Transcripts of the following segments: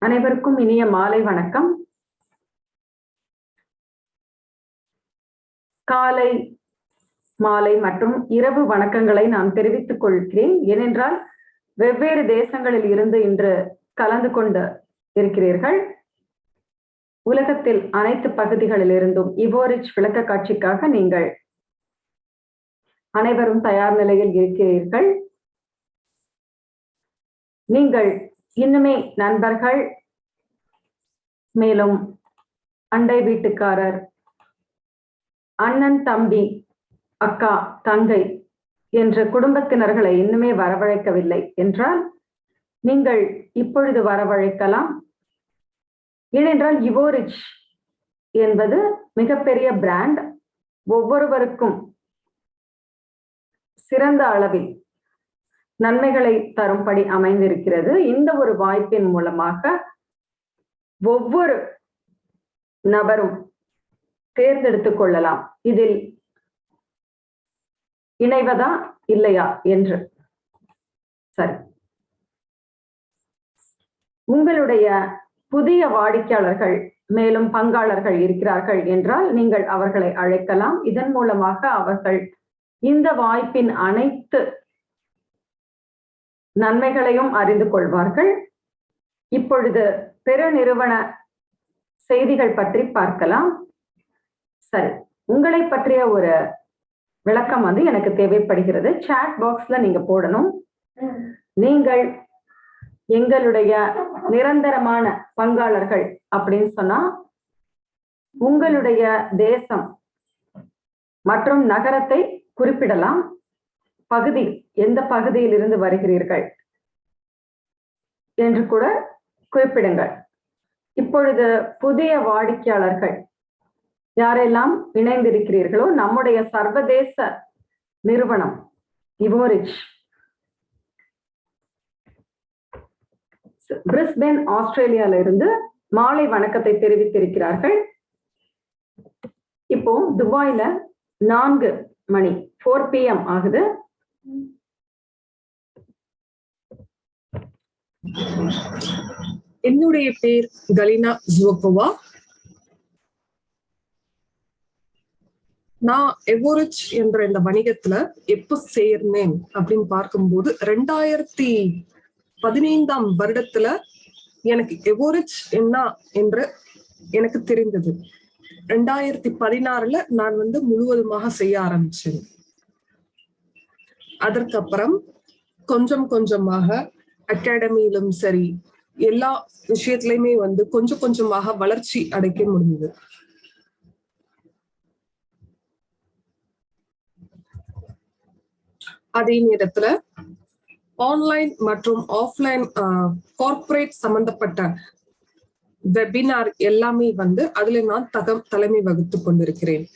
அனைவருக்கும் இனிய மாலை வணக்கம். காலை, மாலை மற்றும் இரவு வணக்கங்களை நான் தெரிவித்துக் கொள்கிறேன். ஏனென்றால் வெவ்வேறு தேசங்களில் இருந்து இன்று கலந்து கொண்டு இருக்கிறீர்கள். உலகத்தில் அனைத்து பகுதிகளில் இருந்தும் இவோரிச் விளக்க காட்சிக்காக நீங்கள் அனைவரும் தயார் நிலையில் இருக்கிறீர்கள். நீங்கள் இன்னுமே நண்பர்கள், மேலும் அண்டை வீட்டுக்காரர், அண்ணன், தம்பி, அக்கா, தங்கை என்ற குடும்பத்தினர்களை இன்னுமே வரவழைக்கவில்லை என்றால் நீங்கள் இப்பொழுது வரவழைக்கலாம். ஏனென்றால் இவோரிச் என்பது மிகப்பெரிய பிராண்ட், ஒவ்வொருவருக்கும் சிறந்த அளவில் நன்மைகளை தரும்படி அமைந்திருக்கிறது. இந்த ஒரு வாய்ப்பின் மூலமாக ஒவ்வொரு நபரும் தேர்ந்தெடுத்துக் கொள்ளலாம், இதில் இணைவதா இல்லையா என்று. சரி, உங்களுடைய புதிய வாடிக்கையாளர்கள் மேலும் பங்காளர்கள் இருக்கிறார்கள் என்றால் நீங்கள் அவர்களை அழைக்கலாம். இதன் மூலமாக அவர்கள் இந்த வாய்ப்பின் அனைத்து நன்மைகளையும் அறிந்து கொள்வார்கள். இப்பொழுது பெருநிறுவன செய்திகள் பற்றி பார்க்கலாம். சரி, உங்களை பற்றிய ஒரு விளக்கம் எனக்கு தேவைப்படுகிறது. சாட் பாக்ஸ்ல நீங்க போடணும். நீங்கள் எங்களுடைய நிரந்தரமான பங்காளர்கள் அப்படின்னு சொன்னா உங்களுடைய தேசம் மற்றும் நகரத்தை குறிப்பிடலாம். பகுதி, எந்த பகுதியில் இருந்து வருகிறீர்கள் என்று கூட குறிப்பிடுங்கள். இப்பொழுது புதிய வாடிக்கையாளர்கள் யாரெல்லாம் இணைந்திருக்கிறீர்களோ நம்முடைய சர்வதேச நிறுவனம் இவோரிச் பிரிஸ்பேன், ஆஸ்திரேலியால இருந்து மாலை வணக்கத்தை தெரிவித்திருக்கிறார்கள். இப்போ துபாயில 4 மணி 4 PM ஆகுது. என்னுடைய பேர் கலினா ஜுவப்போவா. நான் எவோரிச் என்ற இந்த வணிகத்துல எப்ப சேர்ந்தேன் அப்படின்னு பார்க்கும்போது 2015ஆம் வருடத்துல எனக்கு எவோரிச் என்ன என்று எனக்கு தெரிந்தது. 2016ல நான் முழுவதுமாக செய்ய ஆரம்பிச்சேன். அதற்கப்புறம் கொஞ்சம் கொஞ்சமாக அகாடமியிலும் சரி, எல்லா விஷயத்திலயுமே கொஞ்சம் கொஞ்சமாக வளர்ச்சி அடைக்க முடிந்தது. அதே நேரத்துல ஆன்லைன் மற்றும் ஆஃப்லைன் கார்ப்பரேட் சம்பந்தப்பட்ட வெபினார் எல்லாமே அதுல நான் தலைமை வகுத்து கொண்டிருக்கிறேன்.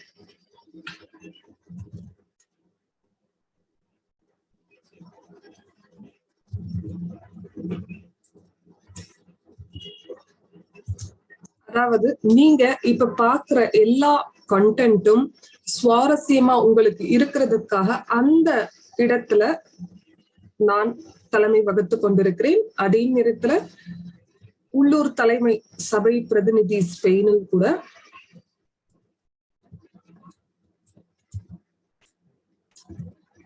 அதாவது நீங்க இப்ப பாக்குற எல்லா கண்டென்ட்டும் சுவாரஸ்யமா உங்களுக்கு இருக்கிறதுக்காக அந்த இடத்துல நான் தலைமை வகுத்து கொண்டிருக்கிறேன். அதே நேரத்துல உள்ளூர் தலைமை சபை பிரதிநிதி ஸ்பெயினில் கூட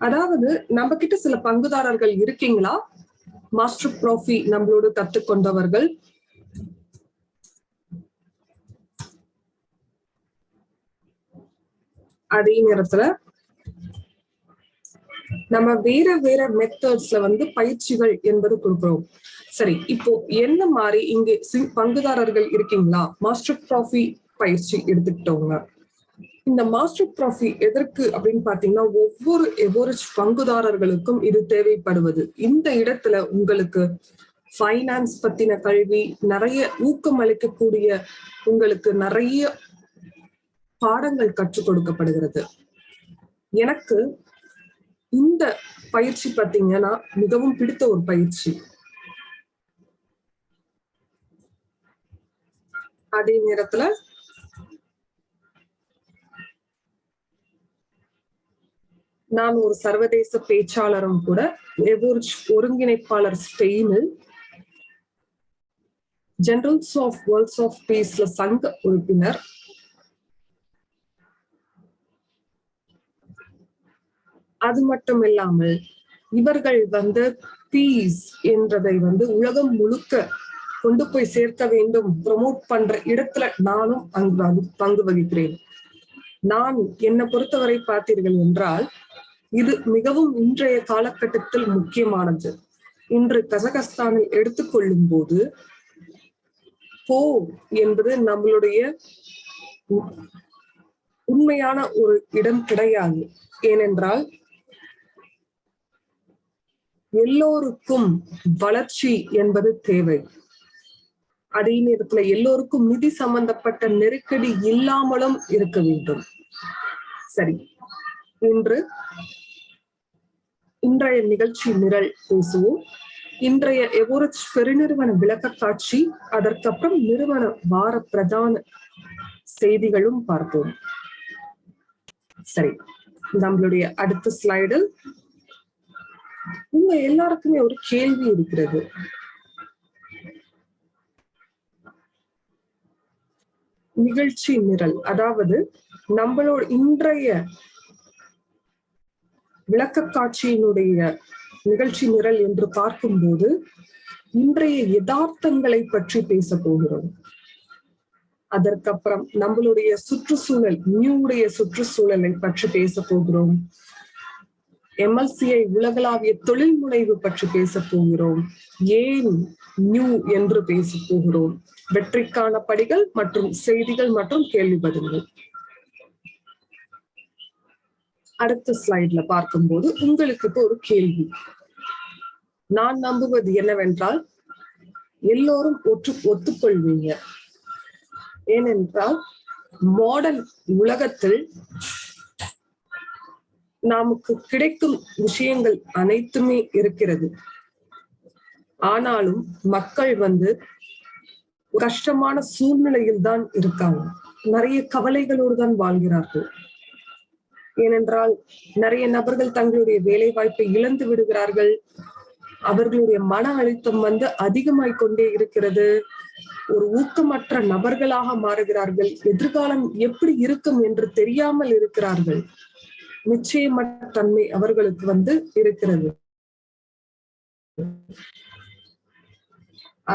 அதாவது நம்ம கிட்ட சில பங்குதாரர்கள் இருக்கீங்களா, மாஸ்டர் ப்ராஃபி நம்மளோடு கற்றுக்கொண்டவர்கள். அதே நேரத்துல நம்ம வேற வேற மெத்தட்ஸ்ல பயிற்சிகள் என்பது கொடுக்கிறோம். சரி, இப்போ என்ன மாதிரி இங்க பங்குதாரர்கள் இருக்கீங்களா, மாஸ்டர் ப்ராஃபி பயிற்சி எடுத்துக்கிட்டவங்க. இந்த மாஸ்டர் ப்ராஃபி எதற்கு அப்படின்னு பாத்தீங்கன்னா ஒவ்வொரு எவோரிச் பங்குதாரர்களுக்கும் இது தேவைப்படுவது. இந்த இடத்துல உங்களுக்கு ஃபைனான்ஸ் பத்தின கல்வி, நிறைய ஊக்கம் அளிக்கக்கூடிய உங்களுக்கு நிறைய பாடங்கள் கற்றுக் கொடுக்கப்படுகிறது. எனக்கு இந்த பயிற்சி பார்த்தீங்கன்னா மிகவும் பிடித்த ஒரு பயிற்சி. அதே நேரத்துல நான் ஒரு சர்வதேச பேச்சாளரும் கூட, எவோரிச் ஒருங்கிணைப்பாளர் ஸ்பெயினில். ஜெனரல்ஸ் ஆஃப் வேர்ல்ட்ஸ் ஆஃப் பீஸ்ல சங்க உறுப்பினர். அது மட்டும் இல்லாமல் இவர்கள் பீஸ் என்றதை உலகம் முழுக்க கொண்டு போய் சேர்க்க வேண்டும், ப்ரமோட் பண்ற இடத்துல நானும் அங்கு பங்கு வகிக்கிறேன். நான் என்னை பொறுத்தவரை பார்த்தீர்கள் என்றால் இது மிகவும் இன்றைய காலகட்டத்தில் முக்கியமானது. இன்று கசகஸ்தானில் எடுத்துக்கொள்ளும் போது போர் என்பது நம்மளுடைய உண்மையான ஒரு இடம் கிடையாது. ஏனென்றால் எல்லோருக்கும் வளர்ச்சி என்பது தேவை. அதே நேரத்துல எல்லோருக்கும் நிதி சம்பந்தப்பட்ட நெருக்கடி இல்லாமலும் இருக்க வேண்டும். சரி, இன்றைய நிகழ்ச்சி நிரல் பேசுவோம். இன்றைய எவரெஸ்ட் பெருநிறுவன விளக்க காட்சி, அதற்கப்புறம் நிறுவன வார பிரதான செய்திகளும் பார்ப்போம். சரி, நம்மளுடைய அடுத்த ஸ்லைடில் உங்க எல்லாருக்குமே ஒரு கேள்வி இருக்கிறது. நிகழ்ச்சி நிரல், அதாவது நம்மளோட இன்றைய விளக்க காட்சியினுடைய நிகழ்ச்சி நிரல் என்று பார்க்கும்போது இன்றைய யதார்த்தங்களை பற்றி பேச போகிறோம். அதற்கப்புறம் நம்மளுடைய சுற்றுச்சூழல், நியூடைய சுற்றுச்சூழலை பற்றி பேச போகிறோம். MLCI உலகளாவிய தொழில் முனைவு பற்றி பேச போகிறோம். ஏன் நியூ என்று பேச போகிறோம். வெற்றிக்கான படிகள் மற்றும் செய்திகள் மற்றும் கேள்வி பதில்கள். அடுத்த ஸ்லைட்ல பார்க்கும்போது உங்களுக்கு இப்போ ஒரு கேள்வி. நான் நம்புவது என்னவென்றால் எல்லோரும் ஒத்துக்கொள்வீங்க. ஏனென்றால் மாடர்ன் உலகத்தில் நமக்கு கிடைக்கும் விஷயங்கள் அனைத்துமே இருக்கிறது. ஆனாலும் மக்கள் கஷ்டமான சூழ்நிலையில் தான் இருக்காங்க. நிறைய கவலைகளோடு தான் வாழ்கிறார்கள். ஏனென்றால் நிறைய நபர்கள் தங்களுடைய வேலை வாய்ப்பை இழந்து விடுகிறார்கள். அவர்களுடைய மன அழுத்தம் அதிகமாய் கொண்டே இருக்கிறது. ஒரு ஊக்கமற்ற நபர்களாக மாறுகிறார்கள். எதிர்காலம் எப்படி இருக்கும் என்று தெரியாமல் இருக்கிறார்கள். நிச்சயமற்ற தன்மை அவர்களுக்கு இருக்கிறது.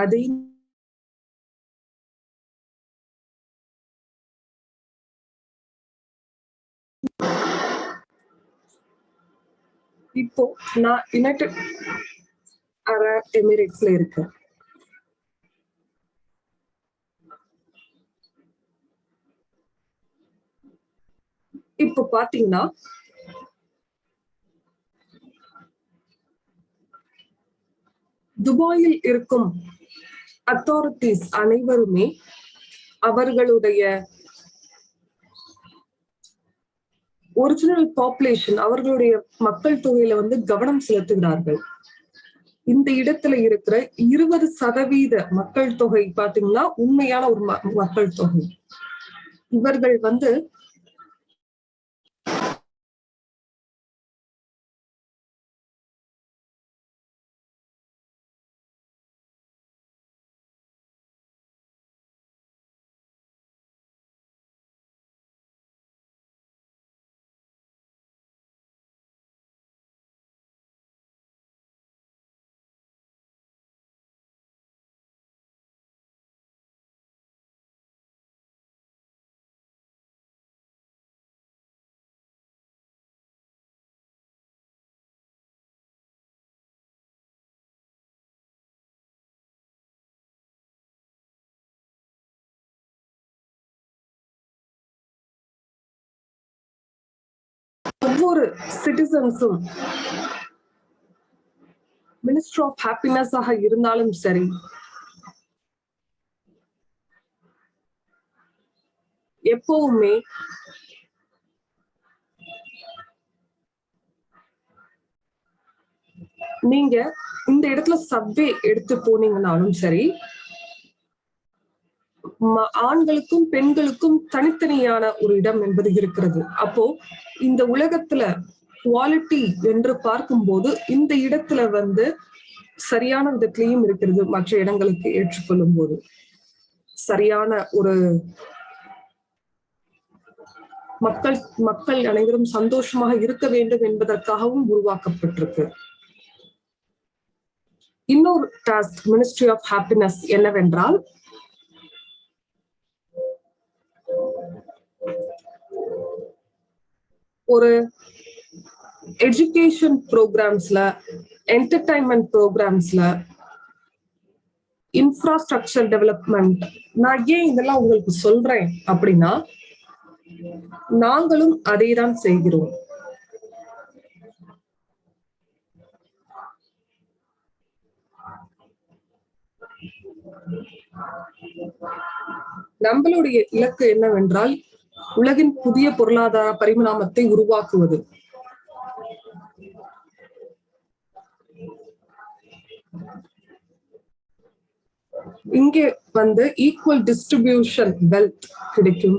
அதை இப்போ நான் யுனைடெட் அரப் எமிரேட்ஸ்ல இருக்கேன். இப்போ பாத்தீங்கன்னா துபாயில் இருக்கும் அத்தாரிட்டிஸ் அனைவருமே அவர்களுடைய ஒரிஜினல் பாப்புலேஷன், அவர்களுடைய மக்கள் தொகையில கவனம் செலுத்துகிறார்கள். இந்த இடத்துல இருக்கிற 20% மக்கள் தொகை பாத்தீங்கன்னா உண்மையான ஒரு மக்கள் தொகை. இவர்கள் ஒவ்வொரு சிட்டிசன்ஸும் மினிஸ்டர் ஆஃப் ஹாப்பினஸ் ஆக இருந்தாலும் சரி, எப்பவுமே நீங்க இந்த இடத்துல சப்வே எடுத்து போனீங்கன்னாலும் சரி, ஆண்களுக்கும் பெண்களுக்கும் தனித்தனியான ஒரு இடம் என்பது இருக்கிறது. அப்போ இந்த உலகத்துல குவாலிட்டி என்று பார்க்கும்போது இந்த இடத்துல சரியான விதத்திலையும் இருக்கிறது. மற்ற இடங்களுக்கு ஏற்றுக்கொள்ளும் போது சரியான ஒரு மக்கள் அனைவரும் சந்தோஷமாக இருக்க வேண்டும் என்பதற்காகவும் உருவாக்கப்பட்டிருக்கு. இன்னொரு டாஸ்க் மினிஸ்ட்ரி ஆஃப் ஹாப்பினஸ் என்னவென்றால், ஒரு எஜுகேஷன் ப்ரோக்ராம்ஸ்ல, என்டர்டைன்மெண்ட் ப்ரோக்ராம்ஸ்ல, இன்ஃப்ராஸ்ட்ரக்சர் டெவலப்மெண்ட். நான் ஏன் இதெல்லாம் உங்களுக்கு சொல்றேன் அப்படின்னா, நாங்களும் அதை தான் செய்கிறோம். நம்மளுடைய இலக்கு என்னவென்றால், உலகின் புதிய பொருளாதார பரிணாமத்தை உருவாக்குவது. இங்கே வந்து ஈக்குவல் டிஸ்ட்ரிபியூஷன் வெல்த் கிடைக்கும்.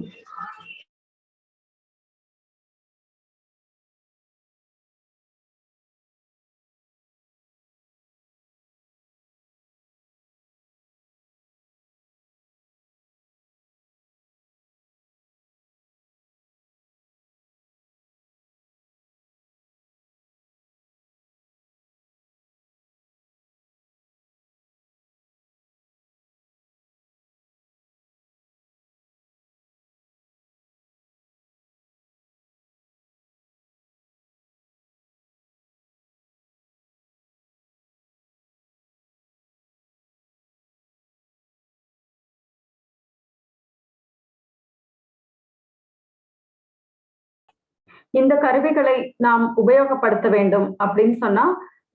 இந்த கருவிகளை நாம் உபயோகப்படுத்த வேண்டும் அப்படின்னு சொன்னா,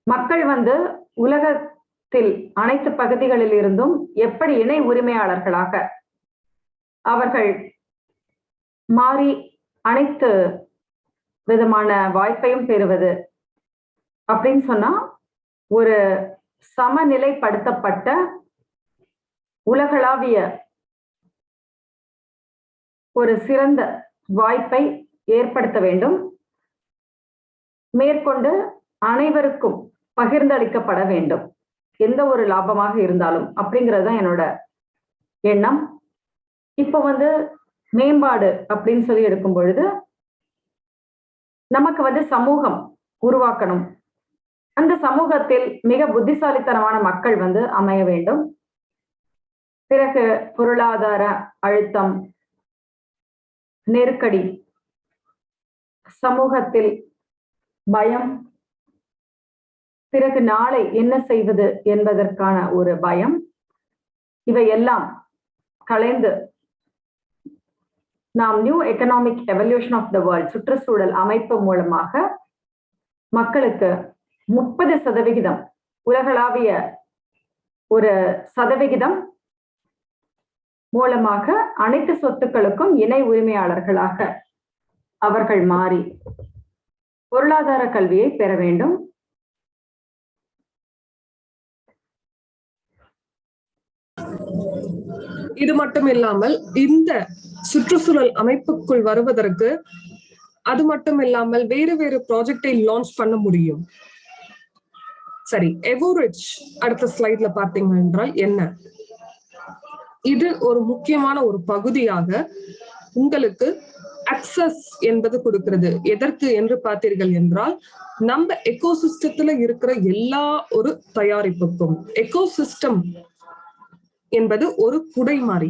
மக்கள் வந்து உலகத்தில் அனைத்து பகுதிகளில் இருந்தும் எப்படி இணை உரிமையாளர்களாக அவர்கள் மாறி அனைத்து விதமான வாய்ப்பையும் பெறுவது அப்படின்னு சொன்னா, ஒரு சமநிலைப்படுத்தப்பட்ட உலகளாவிய ஒரு சிறந்த வாய்ப்பை ஏற்படுத்த வேண்டும். மேற்கொண்டு அனைவருக்கும் பகிர்ந்தளிக்கப்பட வேண்டும், எந்த ஒரு லாபமாக இருந்தாலும், அப்படிங்கிறது தான் என்னோட எண்ணம். இப்போ வந்து மேம்பாடு அப்படின்னு சொல்லி எடுக்கும் பொழுது, நமக்கு வந்து சமூகம் உருவாக்கணும். அந்த சமூகத்தில் மிக புத்திசாலித்தனமான மக்கள் வந்து அமைய வேண்டும். பிறகு பொருளாதார அழுத்தம், நெருக்கடி, சமூகத்தில் பயம், பிறகு நாளை என்ன செய்வது என்பதற்கான ஒரு பயம், இவையெல்லாம் கலைந்து நாம் new economic evolution of the world சுற்றுச்சூழல் அமைப்பு மூலமாக மக்களுக்கு 30% உலகளாவிய ஒரு சதவிகிதம் மூலமாக அனைத்து சொத்துக்களுக்கும் இணை உரிமையாளர்களாக அவர்கள் மாறி பொருளாதார கல்வியை பெற வேண்டும். இது மட்டும் இல்லாமல் இந்த சுற்றுச்சூழல் அமைப்புக்குள் வருவதற்கு அது மட்டும் இல்லாமல் வேறு வேறு ப்ராஜெக்டை லான்ச் பண்ண முடியும். சரி, எவோரிச் அடுத்த ஸ்லைட்ல பார்த்தீங்க என்றால் என்ன, இது ஒரு முக்கியமான ஒரு பகுதியாக உங்களுக்கு அக்சஸ் என்பது கொடுக்கிறது. எதற்கு என்று பார்த்தீர்கள் என்றால், நம்ம எக்கோசிஸ்டத்துல இருக்கிற எல்லா ஒரு தயாரிப்புக்கும், எக்கோசிஸ்டம் என்பது ஒரு குடை மாதிரி,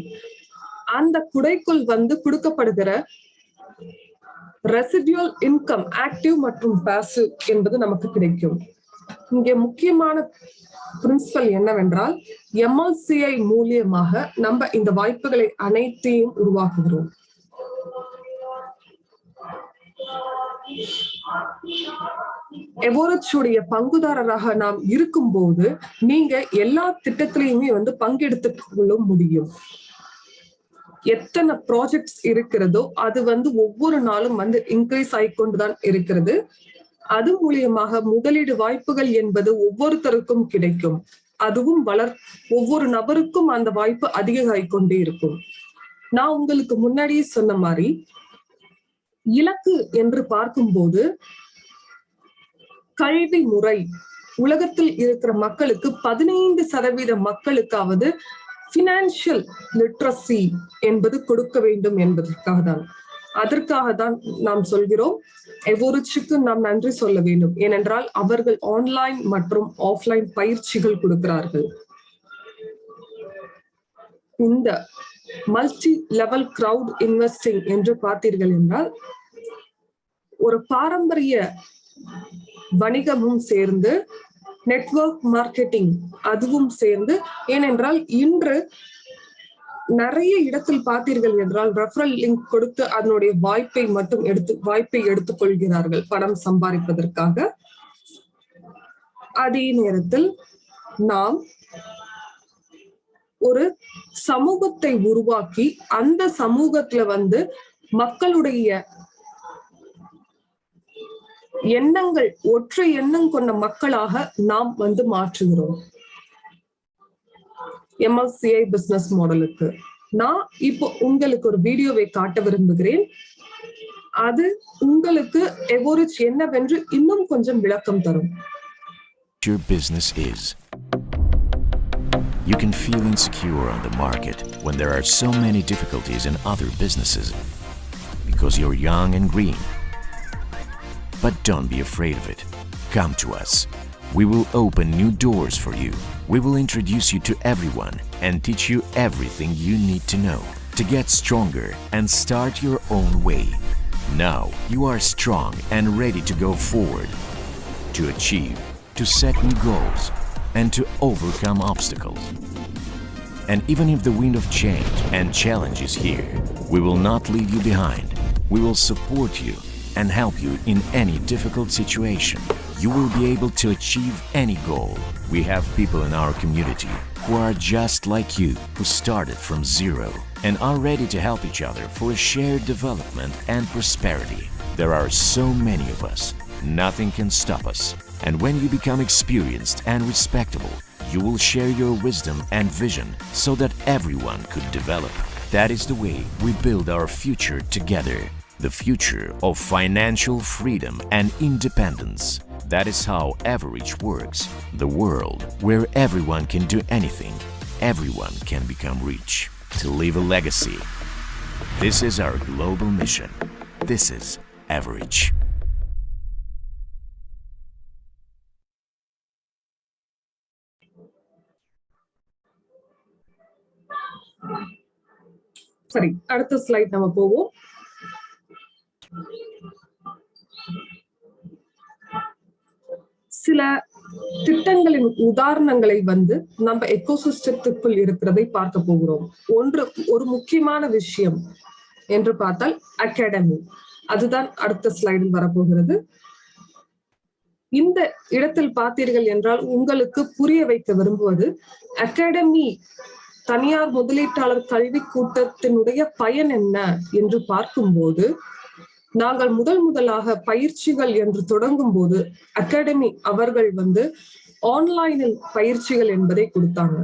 அந்த குடைக்குள் வந்து கொடுக்கப்படுகிற ரெசிடியூல் இன்கம், ஆக்டிவ் மற்றும் பாசிவ் என்பது நமக்கு கிடைக்கும். இங்கே முக்கியமான பிரின்சிபல் என்னவென்றால், எம்எல்சிஐ மூலியமாக நம்ம இந்த வாய்ப்புகளை அனைத்தையும் உருவாக்குகிறோம். எவோரிச்சுடைய பங்குதாரராக நாம் இருக்கும்போது நீங்க எல்லா திட்டத்திலையுமே வந்து பங்கெடுத்துக் கொள்ள முடியும். எத்தனை ப்ராஜெக்ட்ஸ் இருக்கிறதோ அது வந்து ஒவ்வொரு நாளும் வந்து இன்க்ரீஸ் ஆகிக்கொண்டுதான் இருக்கிறது. அது மூலியமாக முதலீடு வாய்ப்புகள் என்பது ஒவ்வொருத்தருக்கும் கிடைக்கும். அதுவும் ஒவ்வொரு நபருக்கும் அந்த வாய்ப்பு அதிகமாகிக்கொண்டே இருக்கும். நான் உங்களுக்கு முன்னாடியே சொன்ன மாதிரி, இலக்கு என்று பார்க்கும்போது கல்வி முறை உலகத்தில் இருக்கிற மக்களுக்கு 15% மக்களுக்காவது பினான்சியல் லிட்ரஸி என்பது கொடுக்க வேண்டும் என்பதற்காக தான். அதற்காக தான் நாம் சொல்கிறோம், எவோரிச்சுக்கு நாம் நன்றி சொல்ல வேண்டும். ஏனென்றால் அவர்கள் ஆன்லைன் மற்றும் ஆஃப்லைன் பயிற்சிகள் கொடுக்கிறார்கள். இந்த மல்டி லெவல் கிரவுட் இன்வெஸ்டிங் என்று பார்த்தீர்கள் என்றால் ஒரு பாரம்பரிய வணிகமும் சேர்ந்து, நெட்வொர்க் மார்க்கெட்டிங் அதுவும் சேர்ந்து, ஏனென்றால் இன்று நிறைய இடத்தில் பார்த்தீர்கள் என்றால் ரெஃபரல் லிங்க் கொடுத்து அதனுடைய வாய்ப்பை எடுத்துக்கொள்கிறார்கள் பணம் சம்பாதிப்பதற்காக. அதே நேரத்தில் நாம் ஒரு சமூகத்தை உருவாக்கி அந்த சமூகத்துல மக்களுடைய எண்ணங்கள் ஒற்றை எண்ணம் கொண்ட மக்களாக நாம் மாற்றுகிறோம். MLCI பிசினஸ் மாடலுக்கு நான் இப்போ உங்களுக்கு ஒரு வீடியோவை காட்ட விரும்புகிறேன். அது உங்களுக்கு எவோரிச் என்னவென்று இன்னும் கொஞ்சம் விளக்கம் தரும். Your business is. You can feel insecure on the market when there are so many difficulties in other businesses because you're young and green. But don't be afraid of it. Come to us. We will open new doors for you. We will introduce you to everyone and teach you everything you need to know to get stronger and start your own way. Now you are strong and ready to go forward, to achieve, to set new goals, and to overcome obstacles. And even if the wind of change and challenge is here, we will not leave you behind. We will support you and help you in any difficult situation. You will be able to achieve any goal. We have people in our community who are just like you, who started from zero and are ready to help each other for a shared development and prosperity. There are so many of us. Nothing can stop us. And when you become experienced and respectable, you will share your wisdom and vision so that everyone could develop. That is the way we build our future together. The future of financial freedom and independence. That is how Everich works. The world where everyone can do anything, everyone can become rich, to leave a legacy. This is our global mission. This is Everich. சரி, அடுத்த slide நம்ம போவோம். சில திட்டங்களின் உதாரணங்களை நம்ம எக்கோசிஸ்டத்துக்குள் இருக்கிறதை பார்க்க போகிறோம். ஒரு முக்கியமான விஷயம் என்று பார்த்தால் அகாடமி. அதுதான் அடுத்த ஸ்லைடில் வரப்போகிறது. இந்த இடத்தில் பார்த்தீர்கள் என்றால் உங்களுக்கு புரிய வைக்க விரும்புவது, அகாடமி தனியார் முதலீட்டாளர் கல்வி கூட்டத்தினுடைய பயன் என்ன என்று பார்க்கும்போது, நாங்கள் முதலாக பயிற்சிகள் என்று தொடங்கும் போது அகாடமி அவர்கள் ஆன்லைனில் பயிற்சிகள் என்பதை கொடுத்தாங்க.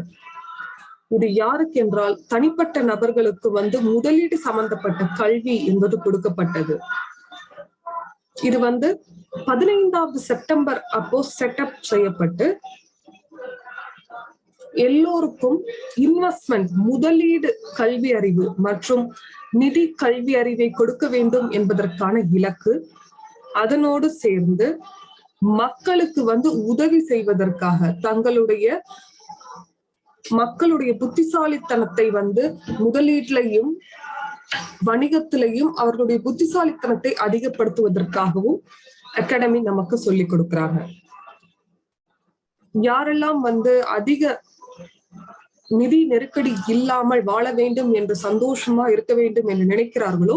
இது யாருக்கு என்றால் தனிப்பட்ட நபர்களுக்கு முதலீடு சம்பந்தப்பட்ட கல்வி என்பது கொடுக்கப்பட்டது. இது 15வது செப்டம்பர் அப்போ செட்டப் செய்யப்பட்டு எல்லோருக்கும் இன்வெஸ்ட்மெண்ட், முதலீடு கல்வி அறிவு மற்றும் நிதி கல்வி அறிவை கொடுக்க வேண்டும் என்பதற்கான இலக்கு. அதனோடு சேர்ந்து மக்களுக்கு உதவி செய்வதற்காக மக்களுடைய புத்திசாலித்தனத்தை முதலீட்டிலையும் வணிகத்திலையும் அவர்களுடைய புத்திசாலித்தனத்தை அதிகப்படுத்துவதற்காகவும் அகாடமி நமக்கு சொல்லிக் கொடுக்கிறாங்க. யாரெல்லாம் அதிக நிதி நெருக்கடி இல்லாமல் வாழ வேண்டும் என்று, சந்தோஷமா இருக்க வேண்டும் என்று நினைக்கிறார்களோ,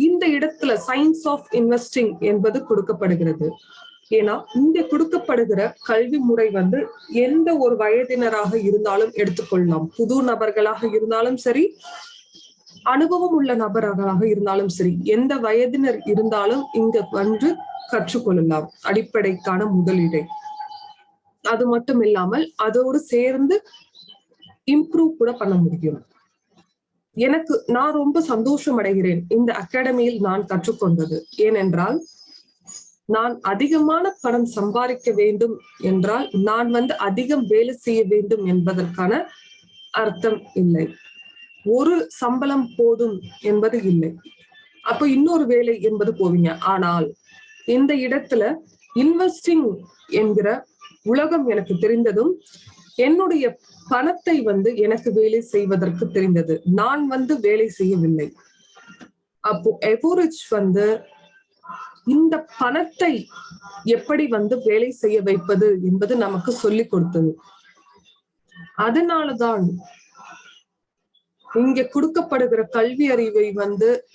இந்த இடத்துல சயின்ஸ் ஆஃப் இன்வெஸ்டிங் என்பது கொடுக்கப்படுகிறது. ஏன்னா இங்க கொடுக்கப்படுகிற கல்வி முறை எந்த ஒரு வயதினராக இருந்தாலும் எடுத்துக்கொள்ளலாம். புது நபர்களாக இருந்தாலும் சரி, அனுபவம் உள்ள நபர்களாக இருந்தாலும் சரி, எந்த வயதினர் இருந்தாலும் இங்க கற்றுக்கொள்ளலாம் அடிப்படைக்கான முதலீடை. அது மட்டும் இல்லாமல் அதோடு சேர்ந்து இம்ப்ரூவ் கூட பண்ண முடியும். நான் ரொம்ப சந்தோஷம் அடைகிறேன் இந்த அகாடமியில் நான் கற்றுக்கொண்டது. ஏனென்றால் நான் அதிகமான பணம் சம்பாதிக்க வேண்டும் என்றால் நான் அதிகம் வேலை செய்ய வேண்டும் என்பதற்கான அர்த்தம் இல்லை. ஒரு சம்பளம் போதும் என்பது இல்லை. அப்போ இன்னொரு வேலை என்பது போவீங்க. ஆனால் இந்த இடத்துல இன்வெஸ்டிங் என்கிற உலகம் எனக்கு தெரிந்ததும் என்னுடைய பணத்தை எனக்கு வேலை செய்வதற்கு தெரிந்தது. நான் வேலை செய்யவில்லை. அப்போ எவரேஜ் இந்த பணத்தை எப்படி வேலை செய்ய வைப்பது என்பது நமக்கு சொல்லிக் கொடுத்தது. அதனாலதான் இங்க கொடுக்கப்படுகிற கல்வி அறிவை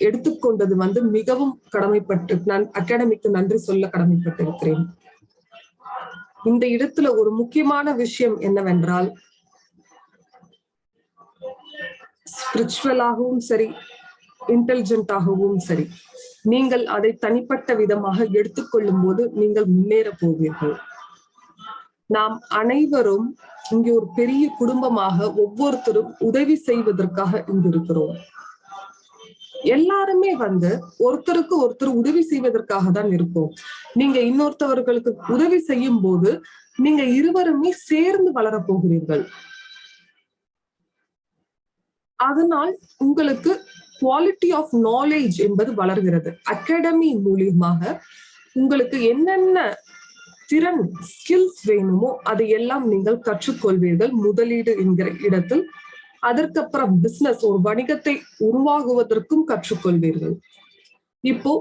எடுத்துக்கொண்டது மிகவும் கடமைப்பட்டு நான் அகாடமிக்கு நன்றி சொல்ல கடமைப்பட்டிருக்கிறேன். இந்த இடத்துல ஒரு முக்கியமான விஷயம் என்னவென்றால், ஸ்பிரிச்சுவலாகவும் சரி, இன்டெலிஜென்டாகவும் சரி, நீங்கள் அதை தனிப்பட்ட விதமாக எடுத்துக்கொள்ளும் போது நீங்கள் முன்னேற போவீர்கள். நாம் அனைவரும் இங்கே ஒரு பெரிய குடும்பமாக ஒவ்வொருத்தரும் உதவி செய்வதற்காக இங்கு இருக்கிறோம். எல்லாருமே ஒருத்தருக்கு ஒருத்தர் உதவி செய்வதற்காக தான் இருப்போம். நீங்க இன்னொருத்தவர்களுக்கு உதவி செய்யும் போது நீங்க இருவருமே சேர்ந்து வளர போகிறீர்கள். அதனால் உங்களுக்கு குவாலிட்டி ஆஃப் நாலேஜ் என்பது வளர்கிறது. அகாடமி மூலியமாக உங்களுக்கு என்னென்ன திறன் ஸ்கில்ஸ் வேணுமோ அதையெல்லாம் நீங்கள் கற்றுக்கொள்வீர்கள். முதலீடு என்கிற இடத்தில் அதற்கப்புறம் பிசினஸ் ஒரு வணிகத்தை உருவாகுவதற்கும் கற்றுக்கொள்வீர்கள். இப்போ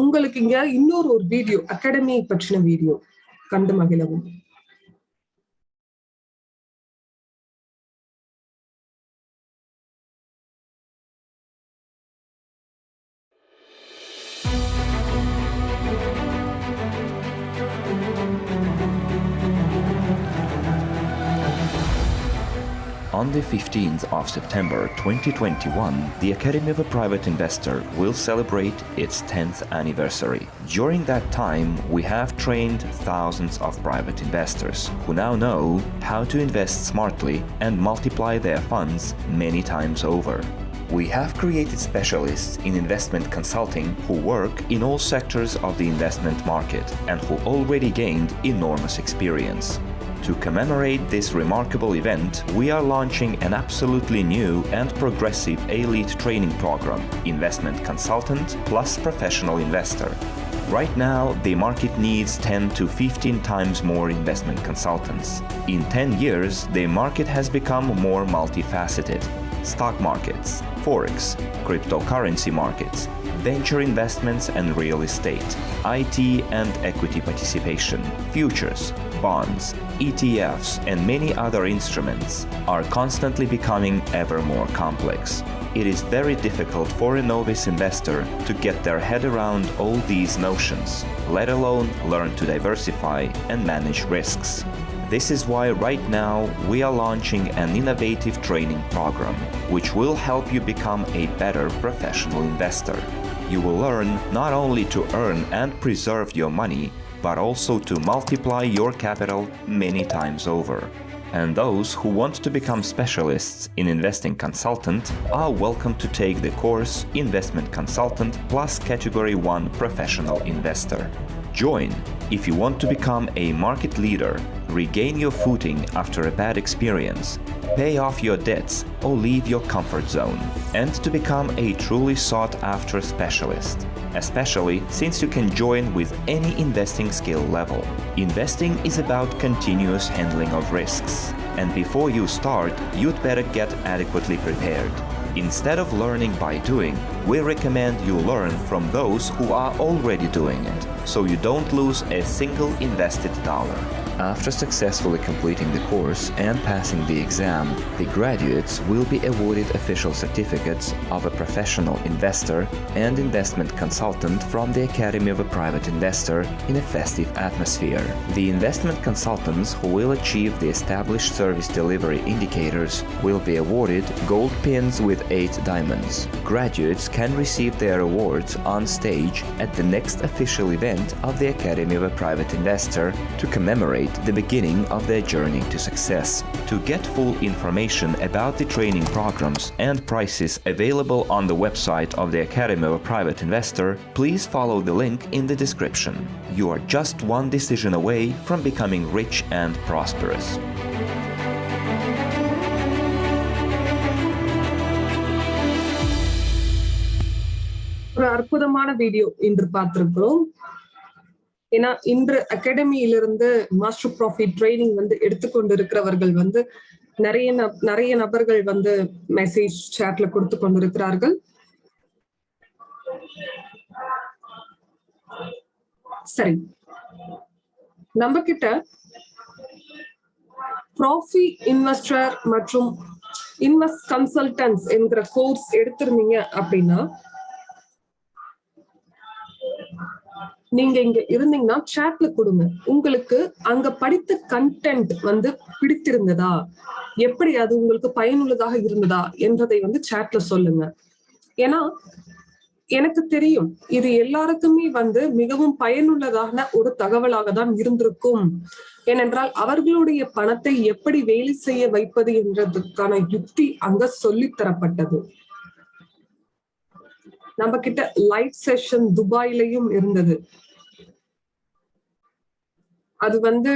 உங்களுக்கு இங்க இன்னொரு வீடியோ, அகாடமியை பற்றின வீடியோ கண்டு மகிழவும். On the 15th of September 2021, the Academy of a Private Investor will celebrate its 10th anniversary. During that time, we have trained thousands of private investors who now know how to invest smartly and multiply their funds many times over. We have created specialists in investment consulting who work in all sectors of the investment market and who already gained enormous experience. To commemorate this remarkable event, we are launching an absolutely new and progressive elite training program, Investment Consultant plus Professional Investor. Right now, the market needs 10 to 15 times more investment consultants. In 10 years, the market has become more multifaceted. Stock markets, forex, cryptocurrency markets, venture investments and real estate, IT and equity participation, futures, bonds, ETFs, and many other instruments are constantly becoming ever more complex. It is very difficult for a novice investor to get their head around all these notions, let alone learn to diversify and manage risks. This is why right now we are launching an innovative training program which will help you become a better professional investor. You will learn not only to earn and preserve your money, but also to multiply your capital many times over. And those who want to become specialists in investing consultant are welcome to take the course Investment Consultant plus Category 1 Professional Investor. Join if you want to become a market leader, regain your footing after a bad experience, pay off your debts or leave your comfort zone, and to become a truly sought-after specialist, especially since you can join with any investing skill level. Investing is about continuous handling of risks, and before you start, you'd better get adequately prepared. Instead of learning by doing, we recommend you learn from those who are already doing it, so you don't lose a single invested dollar. After successfully completing the course and passing the exam, the graduates will be awarded official certificates of a professional investor and investment consultant from the Academy of a Private Investor in a festive atmosphere. The investment consultants who will achieve the established service delivery indicators will be awarded gold pins with 8 diamonds. Graduates can receive their awards on stage at the next official event of the Academy of a Private Investor to commemorate celebrate the beginning of their journey to success. To get full information about the training programs and prices available on the website of the Academy of a Private Investor, please follow the link in the description. You are just one decision away from becoming rich and prosperous. ஒரு அற்புதமான video இன்று பார்த்திருக்கிறோம். ஏன்னா இன்று அகாடமியிலிருந்து master profit training வந்து எடுத்துக்கொண்டிருக்கிறவர்கள் வந்து நிறைய நபர்கள் வந்து மெசேஜ் சாட்ல கொடுத்து கொண்டிருக்கிறார்கள். சரி, நம்ம கிட்ட ப்ராஃபி இன்வெஸ்டர் மற்றும் இன்வெஸ்ட் கன்சல்டன்ஸ் என்கிற கோர்ஸ் எடுத்திருந்தீங்க அப்படின்னா நீங்க இங்க இருந்தீங்கன்னா சாட்ல கொடுங்க. உங்களுக்கு அங்க படித்த கண்டென்ட் வந்து பிடித்திருந்ததா, எப்படி அது உங்களுக்கு பயனுள்ளதாக இருந்ததா என்றதை வந்து சாட்ல சொல்லுங்க. ஏன்னா எனக்கு தெரியும் இது எல்லாருக்குமே வந்து மிகவும் பயனுள்ளதான ஒரு தகவலாக தான் இருந்திருக்கும். ஏனென்றால் அவர்களுடைய பணத்தை எப்படி வேலை செய்ய வைப்பது என்றதுக்கான யுக்தி அங்க சொல்லித்தரப்பட்டது. நம்ம கிட்ட லைவ் செஷன் துபாயிலையும் இருந்தது. அது வந்து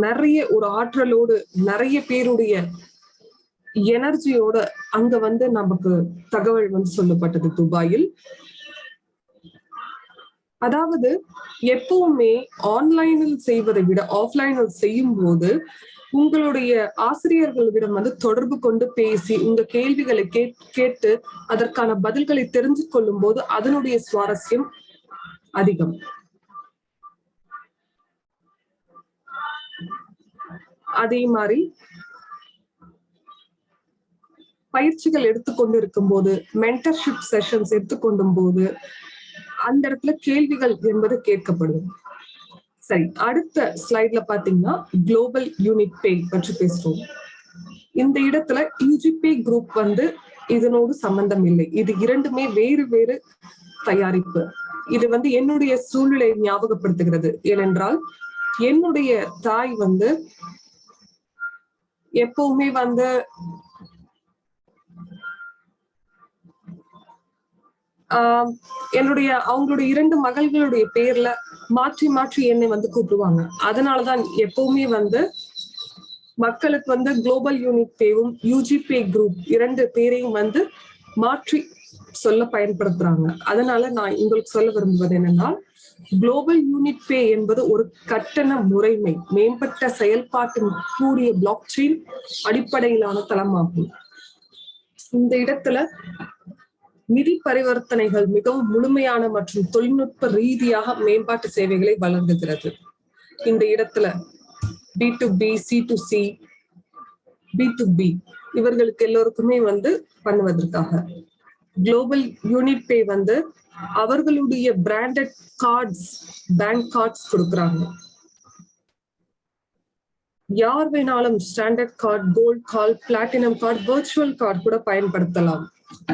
நிறைய ஒரு ஆற்றலோடு நிறைய பேருடைய எனர்ஜியோட அங்க வந்து நமக்கு தகவல் வந்து சொல்லப்பட்டது துபாயில். அதாவது எப்பவுமே ஆன்லைனில் செய்வதை விட ஆஃப்லைனில் செய்யும் போது உங்களுடைய ஆசிரியர்களிடம் வந்து தொடர்பு கொண்டு பேசி உங்க கேள்விகளை கேட்டு அதற்கான பதில்களை தெரிஞ்சு கொள்ளும் போது அதனுடைய சுவாரஸ்யம் அதிகம். அதே மாதிரி பயிற்சிகள் எடுத்துக்கொண்டு இருக்கும் போது, மென்டர்ஷிப் செஷன்ஸ் எடுத்துக்கொண்டும் போது அந்த இடத்துல கேள்விகள் என்பது கேட்கப்படும். சரி, அடுத்த ஸ்லைட்ல பாத்தீங்கன்னா குளோபல் யூனிட் பே பற்றி பேசுறோம். இந்த இடத்துல யூஜிபே குரூப் வந்து இதனோடு சம்பந்தம் இல்லை. இது இரண்டுமே வேறு வேறு தயாரிப்பு. இது வந்து என்னுடைய சூழ்நிலையை ஞாபகப்படுத்துகிறது. ஏனென்றால் என்னுடைய தாய் வந்து எப்பவுமே வந்து அவங்களுடைய 2 மகள்களுடைய பேர்ல மாற்றி மாற்றி என்னை வந்து கூப்பிடுவாங்க. அதனாலதான் எப்பவுமே வந்து மக்களுக்கு வந்து குளோபல் யூனிட் பேவும் யூஜிபே குரூப் 2 பேரையும் வந்து மாற்றி சொல்ல பயன்படுத்துறாங்க. அதனால நான் உங்களுக்கு சொல்ல விரும்புவது என்னன்னா, குளோபல் யூனிட் பே என்பது ஒரு கட்டண முறைமை, மேம்பட்ட செயல்பாட்டின் கூடிய பிளாக் செயின் அடிப்படையிலான தளமாகும். இந்த இடத்துல நிதி பரிவர்த்தனைகள் மிகவும் முழுமையான மற்றும் தொழில்நுட்ப ரீதியாக மேம்பாட்டு சேவைகளை வழங்குகிறது. இந்த இடத்துல B2B, C2C, B2B இவர்களுக்கு எல்லோருக்குமே வந்து பண்ணுவதற்காக குளோபல் யூனிட் பே வந்து அவர்களுடைய பிராண்டட் கார்ட்ஸ், பேங்க் கார்ட்ஸ் கொடுக்குறாங்க. யார் வேணாலும் standard card, gold card, platinum card, virtual card கூட பயன்படுத்தலாம்.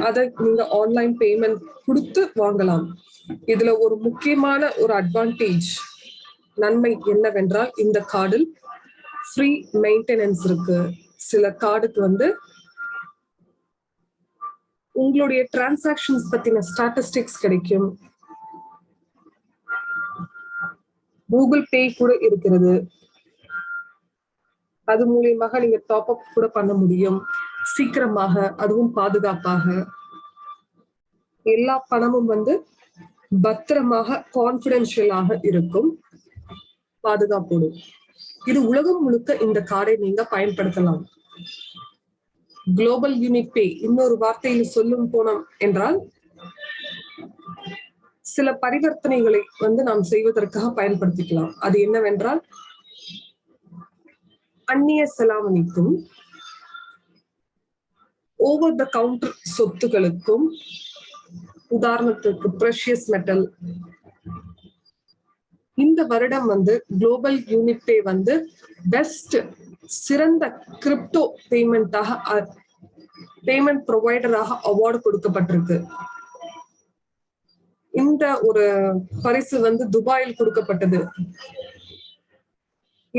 அதை நீங்க ஆன்லைன் பேமெண்ட் கொடுத்து வாங்கலாம். இதுல ஒரு முக்கியமான ஒரு அட்வான்டேஜ், நன்மை என்னவென்றால் இந்த கார்டில் ஃப்ரீ மெயின்டெனன்ஸ் இருக்கு. சில கார்டுக்கு வந்து உங்களுடைய டிரான்சாக்ஷன்ஸ் பத்தின ஸ்டாட்டிஸ்டிக்ஸ் கிடைக்கும். கூகுள் பே கூட இருக்கிறது. அது மூலியமாக நீங்க டாப் அப் கூட பண்ண முடியும் சீக்கிரமாக, அதுவும் பாதுகாப்பாக. எல்லா பணமும் வந்து பத்திரமாக கான்பிடென்ஷியலாக இருக்கும், பாதுகாப்போடு. இது உலகம் முழுக்க இந்த கார்டை நீங்க பயன்படுத்தலாம். குளோபல் யூனிட் பே இன்னொரு வார்த்தையில் சொல்லும் போனோம் என்றால் சில பரிவர்த்தனைகளை வந்து நாம் செய்வதற்காக பயன்படுத்திக்கலாம். அது என்னவென்றால் அந்நிய செலாவணிக்கும் ஓவர் த கவுண்டர் சொத்துக்களுக்கும், உதாரணத்துக்கு பிரஷியஸ் மெட்டல். இந்த வருடம் வந்து குளோபல் யூனிட் பே வந்து பெஸ்ட் சிறந்த கிரிப்டோ பேமெண்ட் ப்ரொவைடராக அவார்டு கொடுக்கப்பட்டிருக்கு. இந்த ஒரு பரிசு வந்து துபாயில் கொடுக்கப்பட்டது.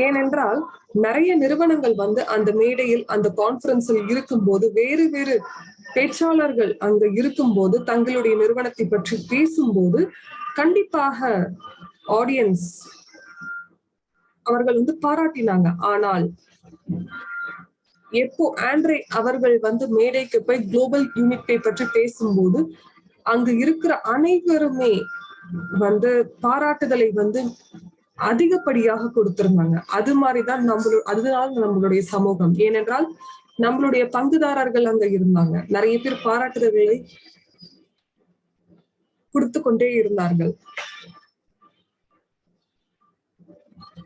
ஏனென்றால் நிறைய நிறுவனங்கள் வந்து அந்த மேடையில் அந்த கான்ஃபரன்ஸில் இருக்கும்போது வேறு வேறு பேச்சாளர்கள் அங்க இருக்கும்போது தங்களுடைய நிறுவனத்தை பற்றி பேசும்போது கண்டிப்பாக ஆடியன்ஸ் அவர்கள் வந்து பாராட்டினாங்க. ஆனால் எப்போ ஆண்ட்ரே அவர்கள் வந்து மேடைக்கு போய் குளோபல் யூனிட்டை பற்றி பேசும்போது அங்கு இருக்கிற அனைவருமே வந்து பாராட்டுதலை வந்து அதிகப்படியாக கொடுத்திருந்தாங்க. அது மாதிரிதான் அதுதான் நம்மளுடைய சமூகம். ஏனென்றால் நம்மளுடைய பங்குதாரர்கள் அங்க இருந்தாங்க. நிறைய பேர் பாராட்டுதல்களை கொடுத்து கொண்டே இருந்தார்கள்.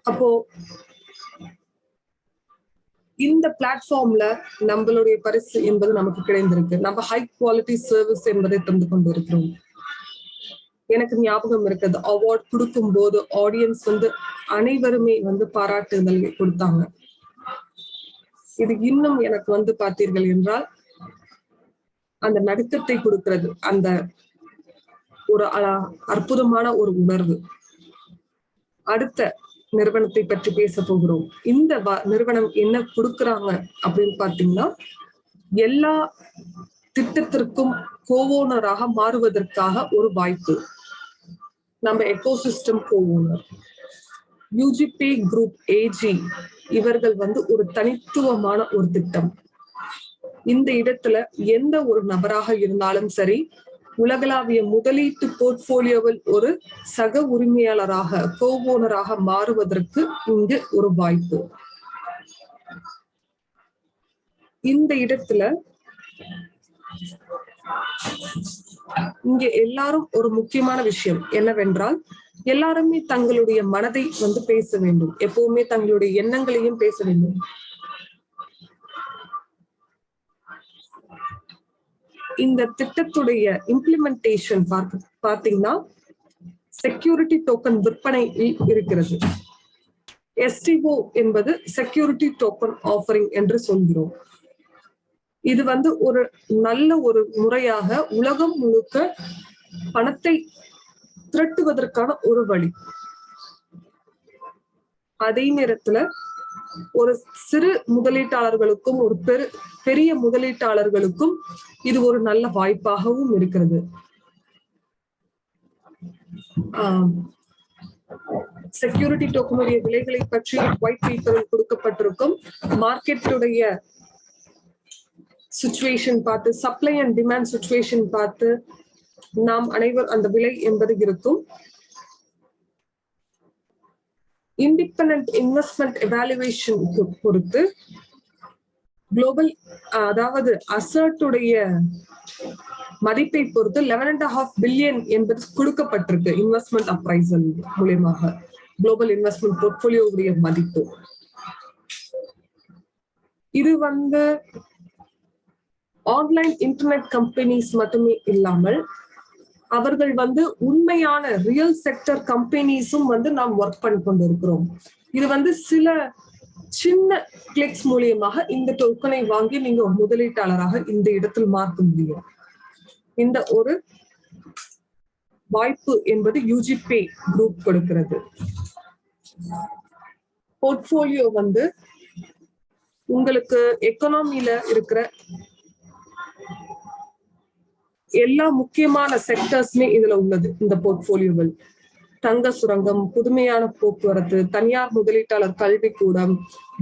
அப்போ இந்த பிளாட்ஃபார்ம்ல நம்மளுடைய பரிசு என்பது நமக்கு கிடைந்திருக்கு. நம்ம ஹை குவாலிட்டி சர்வீஸ் என்பதை தந்து கொண்டு இருக்கிறோம். எனக்கு ஞாபகம் இருக்குது, அவார்ட் கொடுக்கும் போது ஆடியன்ஸ் வந்து அனைவருமே வந்து பாராட்டுதல் கொடுத்தாங்க. இது இன்னும் எனக்கு வந்து பார்த்தீர்கள் என்றால் அந்த நடுக்கத்தை கொடுக்கிறது, அந்த ஒரு அற்புதமான ஒரு உணர்வு. அடுத்த நிறுவனத்தை பற்றி பேச போகிறோம். இந்த நிறுவனம் என்ன கொடுக்குறாங்க அப்படின்னு பாத்தீங்கன்னா, எல்லா திட்டத்திற்கும் கோஓனராக மாறுவதற்காக ஒரு வாய்ப்பு. நம்ம எக்கோசிஸ்டம் கோஓனர் யூஜிபே குரூப் ஏஜி இவர்கள் வந்து ஒரு தனித்துவமான ஒரு திட்டம். இந்த இடத்துல எந்த ஒரு நபராக இருந்தாலும் சரி, உலகளாவிய முதலீட்டு போர்ட்போலியோவில் ஒரு சக உரிமையாளராக கோஓனராக மாறுவதற்கு இங்கு ஒரு வாய்ப்பு. இந்த இடத்துல இங்க எல்லாரும் ஒரு முக்கியமான விஷயம் என்னவென்றால், எல்லாருமே தங்களுடைய மனதை வந்து பேச வேண்டும். எப்பவுமே தங்களுடைய எண்ணங்களையும் பேச வேண்டும். இந்த திட்டத்துடைய இம்ப்ளிமெண்டேஷன் பாத்தீங்கன்னா செக்யூரிட்டி டோக்கன் விற்பனை இருக்கிறது. எஸ்டிஓ என்பது செக்யூரிட்டி டோக்கன் ஆஃபரிங் என்று சொல்கிறோம். இது வந்து ஒரு நல்ல ஒரு முறையாக உலகம் முழுக்க பணத்தை திரட்டுவதற்கான ஒரு வழி. அதே நேரத்துல ஒரு சிறு முதலீட்டாளர்களுக்கும் ஒரு பெரிய முதலீட்டாளர்களுக்கும் இது ஒரு நல்ல வாய்ப்பாகவும் இருக்கிறது. செக்யூரிட்டி டோக்கனுடைய விலைகளை பற்றி ஒயிட் பேப்பரில் கொடுக்கப்பட்டிருக்கும். மார்க்கெட்டுடைய சிச்சுவேஷன் பார்த்து, சப்ளை அண்ட் டிமாண்ட் சிச்சுவேஷன் பார்த்து நாம் அனைவர் அந்த விலை என்பது இருக்கும். இண்டிபெண்டன்ட் இன்வெஸ்ட்மெண்ட் எவாலுவேஷன் பொறுத்து குளோபல் அதாவது அசர்ட்டுடைய மதிப்பை பொறுத்து 11.5 பில்லியன் என்பது கொடுக்கப்பட்டிருக்கு. இன்வெஸ்ட்மெண்ட் அப்ரைசல் மூலமாக குளோபல் இன்வெஸ்ட்மெண்ட் போர்ட்போலியோவுடைய மதிப்பு. இது வந்து ஆன்லைன் இன்டர்நெட் கம்பெனிஸ் மட்டுமே இல்லாமல் அவர்கள் வந்து உண்மையான ரியல் செக்டர் கம்பெனிஸும் வந்து நாம் ஒர்க் பண்ணி கொண்டு இருக்கிறோம். இது வந்து சில சின்ன கிளிக்ஸ் மூலியமாக இந்த டோக்கனை வாங்கி நீங்க ஒரு முதலீட்டாளராக இந்த இடத்தில் மாற்ற முடியும். இந்த ஒரு வாய்ப்பு என்பது யூஜிபே குரூப் கொடுக்கிறது. போர்ட்போலியோ வந்து உங்களுக்கு எக்கனாமில இருக்கிற எல்லா முக்கியமான செக்டர்ஸ்மே இதுல உள்ளது. இந்த போர்ட்போலியோவில் தங்க சுரங்கம், புதுமையான போக்குவரத்து, தனியார் முதலீட்டாளர் கல்விக்கூடம்,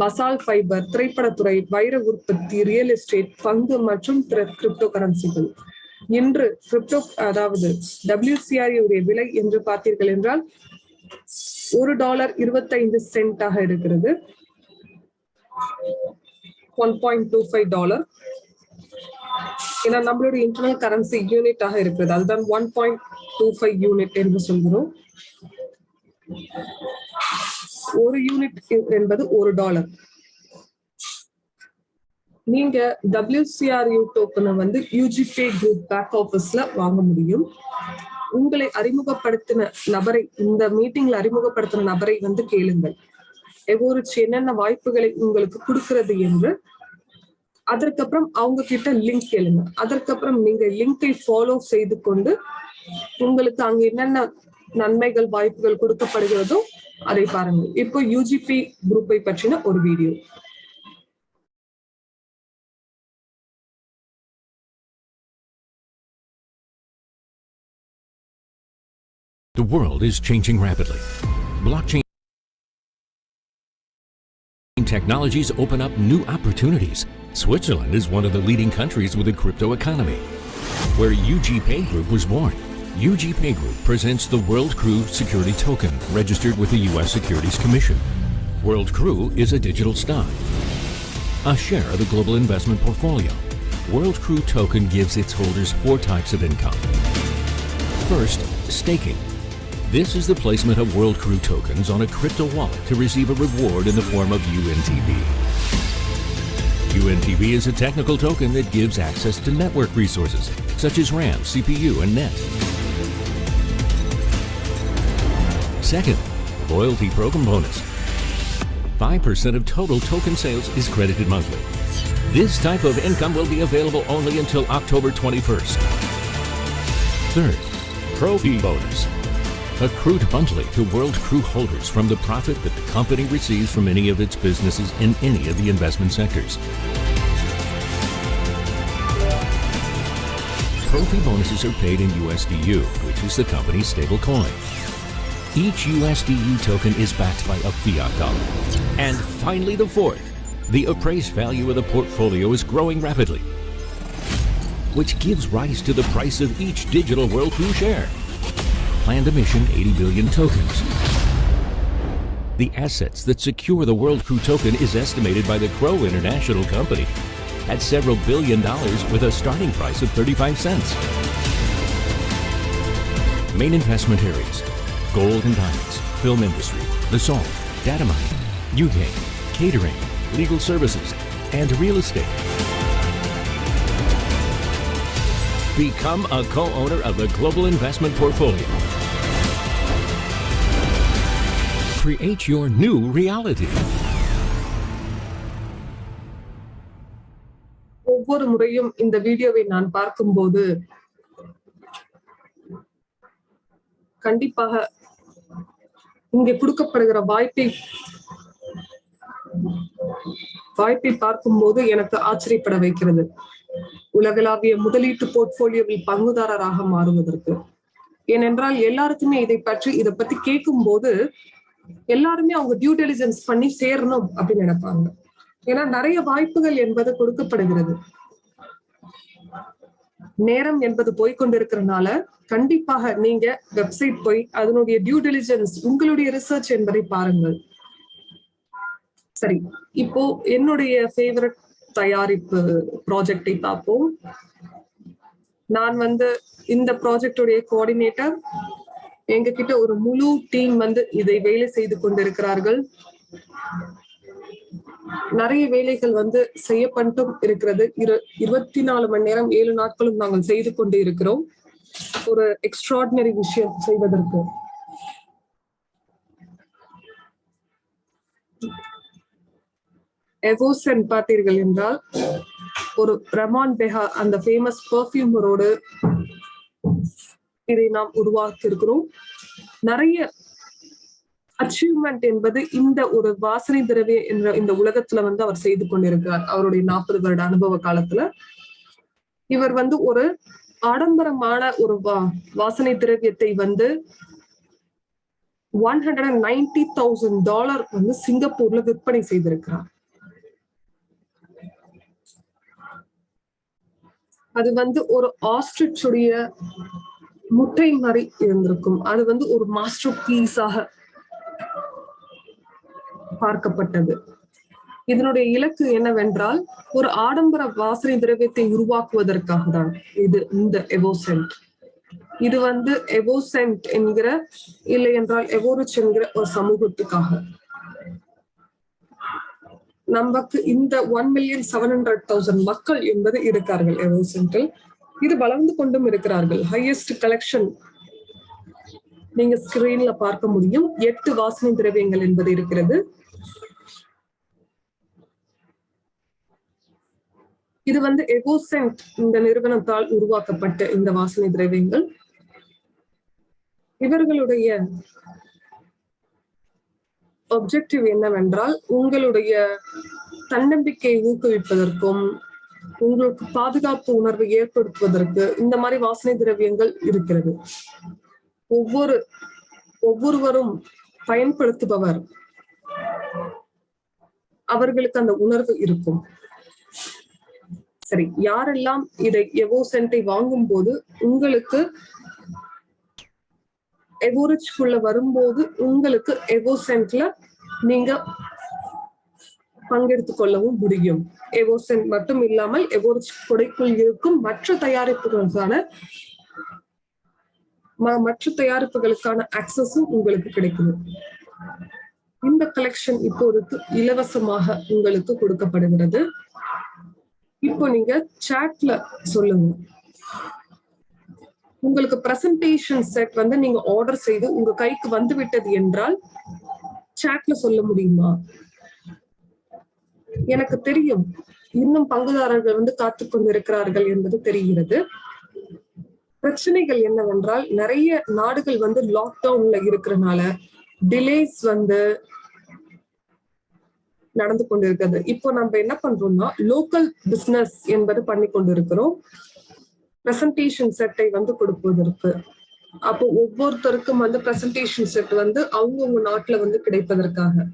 பசால் ஃபைபர், திரைப்படத்துறை, வைர உற்பத்தி, ரியல் எஸ்டேட், பங்கு மற்றும் கிரிப்டோ கரன்சிகள். இன்று கிரிப்டோ அதாவது WCRA உடைய விலை என்று பார்த்தீர்கள் என்றால் $1 25 சென்டாக இருக்கிறது. $1.25. ஏன்னா நம்மளுடைய இன்டர்னல் கரன்சி யூனிட்டாக இருக்கிறது. அதுதான் 1.25 யூனிட் என்று சொல்கிறோம். ஒரு யூனிட் என்பது $1. நீங்க WCRU டோக்கனை வந்து யூஜிபே குரூப் பேக் ஆபீஸ்ல வாங்க முடியும். உங்களை அறிமுகப்படுத்தின நபரை, இந்த மீட்டிங்ல அறிமுகப்படுத்தின நபரை வந்து கேளுங்கள், என்னென்ன வாய்ப்புகளை உங்களுக்கு கொடுக்கிறது என்று. அதற்கப்புறம் அவங்க கிட்ட லிங்க் கேளுங்க. அதற்கப்புறம் நீங்க லிங்கை ஃபாலோ செய்து கொண்டு உங்களுக்கு அங்க என்னென்ன நன்மைகள் வாய்ப்புகள் கொடுக்கப்படுகிறதோ அதை பாருங்கள். இப்போ யூஜிபி குரூப்பை பற்றின ஒரு video. The world is changing rapidly. Blockchain technologies open up new opportunities. Switzerland is one of the leading countries with a crypto economy, where UGPay Group was born. UGPay Group presents the World Crew Security Token, registered with the U.S. Securities Commission. World Crew is a digital stock, a share of the global investment portfolio. World Crew Token gives its holders 4 types of income. First, staking. This is the placement of World Crew tokens on a crypto wallet to receive a reward in the form of UNTB. UNTB is a technical token that gives access to network resources such as RAM, CPU, and net. Second, loyalty program bonus. 5% of total token sales is credited monthly. This type of income will be available only until October 21st. Third, trophy bonus. Accrued monthly to World Crew holders from the profit that the company receives from any of its businesses in any of the investment sectors. Trophy bonuses are paid in USDU, which is the company's stable coin. Each USDU token is backed by a fiat dollar. And finally, the fourth, the appraised value of the portfolio is growing rapidly, which gives rise to the price of each digital World Crew share. Planned emission 80 billion tokens. The assets that secure the World Crew token is estimated by the Crow International Company at several $1 billion with a starting price of 35 cents. Main investment areas: gold and diamonds, film industry, the salt, data mining, UK, catering, legal services, and real estate. Become a co-owner of the global investment portfolio. Create your new reality. ஒவ்வொரு முறையும் இந்த வீடியோவை நான் பார்க்கும்போது கண்டிப்பாக இங்கே கொடுக்கப்படுகிற வாய்ப்பை பார்க்கும்போது எனக்கு ஆச்சரியப்பட வைக்கிறது. உலகளாவிய முதலீட்டு போர்ட்போலியோவில் பங்குதாரராக மாறுவதற்கு. ஏனென்றால் எல்லாருக்குமே இதை பத்தி கேட்கும் போது எல்லாருமே அவங்க டியூ டெலிஜென்ஸ் பண்ணி சேரணும் அப்படின்னு நினைப்பாங்க. ஏன்னா நிறைய வாய்ப்புகள் என்பது கொடுக்கப்படுகிறது. நேரம் என்பது போய்கொண்டிருக்கிறதுனால கண்டிப்பாக நீங்க வெப்சைட் போய் அதனுடைய டியூ டெலிஜென்ஸ், உங்களுடைய ரிசர்ச் என்பதை பாருங்கள். சரி, இப்போ என்னுடைய ஃபேவரட் தயாரிப்பு ப்ராஜெக்டை பார்ப்போம். நான் இந்த ப்ராஜெக்டுடைய கோஆர்டினேட்டர். எங்க கிட்ட ஒரு முழு டீம் இதை வேலை செய்து கொண்டிருக்கிறார்கள். நிறைய வேலைகள் செய்யப்பட்டும் இருக்கிறது. 24 மணி நேரம் 7 நாட்களும் நாங்கள் செய்து கொண்டு இருக்கிறோம். ஒரு எக்ஸ்ட்ராடினரி விஷயம் செய்வதற்கு. எவோசன் பார்த்தீர்கள் என்றால் ஒரு ரமான் பெஹா அந்த ஃபேமஸ் பெர்ஃபியூமரோடு இதை நாம் உருவாக்கி இருக்கிறோம். நிறைய அச்சீவ்மெண்ட் என்பது இந்த ஒரு வாசனை திரவிய என்ற இந்த உலகத்துல அவர் செய்து கொண்டிருக்கிறார். அவருடைய 40 வருட அனுபவ காலத்துல இவர் ஒரு ஆடம்பரமான ஒரு வாசனை திரவியத்தை $190,000 சிங்கப்பூர்ல விற்பனை செய்திருக்கிறார். அது ஒரு ஆஸ்ட்ரிச்சுடைய முட்டை மாதிரி இருந்திருக்கும். அது ஒரு மாஸ்டர் பீஸாக பார்க்கப்பட்டது. இதனுடைய இலக்கு என்னவென்றால் ஒரு ஆடம்பர வாசனை திரவியத்தை உருவாக்குவதற்காக தான் இந்த எவோசென்ட். இது எவோசென்ட் என்கிற, இல்லை என்றால் எவோரிச் என்கிற ஒரு சமூகத்துக்காக. நமக்கு இந்த 1,700,000 மக்கள் என்பது இருக்கார்கள் எவோசென்டில். இது வளர்ந்து கொண்டும் இருக்கிறார்கள். ஹையஸ்ட் கலெக்ஷன் நீங்க ஸ்கிரீன்ல பார்க்க முடியும். 8 வாசனை திரவியங்கள் என்பது இருக்கிறது. இது எவோசென்ட் இந்த நிறுவனத்தால் உருவாக்கப்பட்ட இந்த வாசனை திரவியங்கள். இவர்களுடைய ஆப்ஜெக்டிவ் என்னவென்றால் உங்களுடைய தன்னம்பிக்கையை ஊக்குவிப்பதற்கும் உங்களுக்கு பாதுகாப்பு உணர்வை ஏற்படுத்துவதற்கு இந்த மாதிரி வாசனை திரவியங்கள் இருக்கிறது. ஒவ்வொருவரும் பயன்படுத்துபவர் அவர்களுக்கு அந்த உணர்வு இருக்கும். சரி, யாரெல்லாம் இதை எவோசென்ட்டை வாங்கும் போது உங்களுக்கு எவோரிச்குள்ள வரும்போது உங்களுக்கு எவோசென்ட்ல நீங்க பங்கெடுத்துக் கொள்ளவும் முடியும். எவோசென்ட் மட்டும் இல்லாமல் எவோரிச் கொடைக்குள் இருக்கும் மற்ற தயாரிப்புகளுக்கான ஆக்சஸும் உங்களுக்கு கிடைக்கும். இந்த கலெக்ஷன் இப்போதைக்கு இலவசமாக உங்களுக்கு கொடுக்கப்படுகிறது. இப்போ நீங்க சாட்ல சொல்லுங்க. உங்களுக்கு பிரசன்டேஷன் செட் வந்து நீங்க ஆர்டர் செய்து உங்க கைக்கு வந்து விட்டது என்றால் சாட்ல சொல்ல முடியுமா? எனக்கு தெரியும் இன்னும் பங்குதாரர்கள் வந்து காத்து கொண்டிருக்கிறார்கள் என்பது தெரிகிறது. பிரச்சனைகள் என்னவென்றால் நிறைய நாடுகள் வந்து லாக்டவுன்ல இருக்கிறதுனால டிலேஸ் வந்து நடந்து கொண்டிருக்கிறது. இப்போ நம்ம என்ன பண்றோம்னா லோக்கல் பிசினஸ் என்பது பண்ணி கொண்டிருக்கிறோம் பிரசன்டேஷன் செட்டை வந்து கொடுப்பதற்கு. அப்போ ஒவ்வொருத்தருக்கும் வந்து பிரசன்டேஷன் செட் வந்து அவங்கவுங்க நாட்டுல வந்து கிடைப்பதற்காக.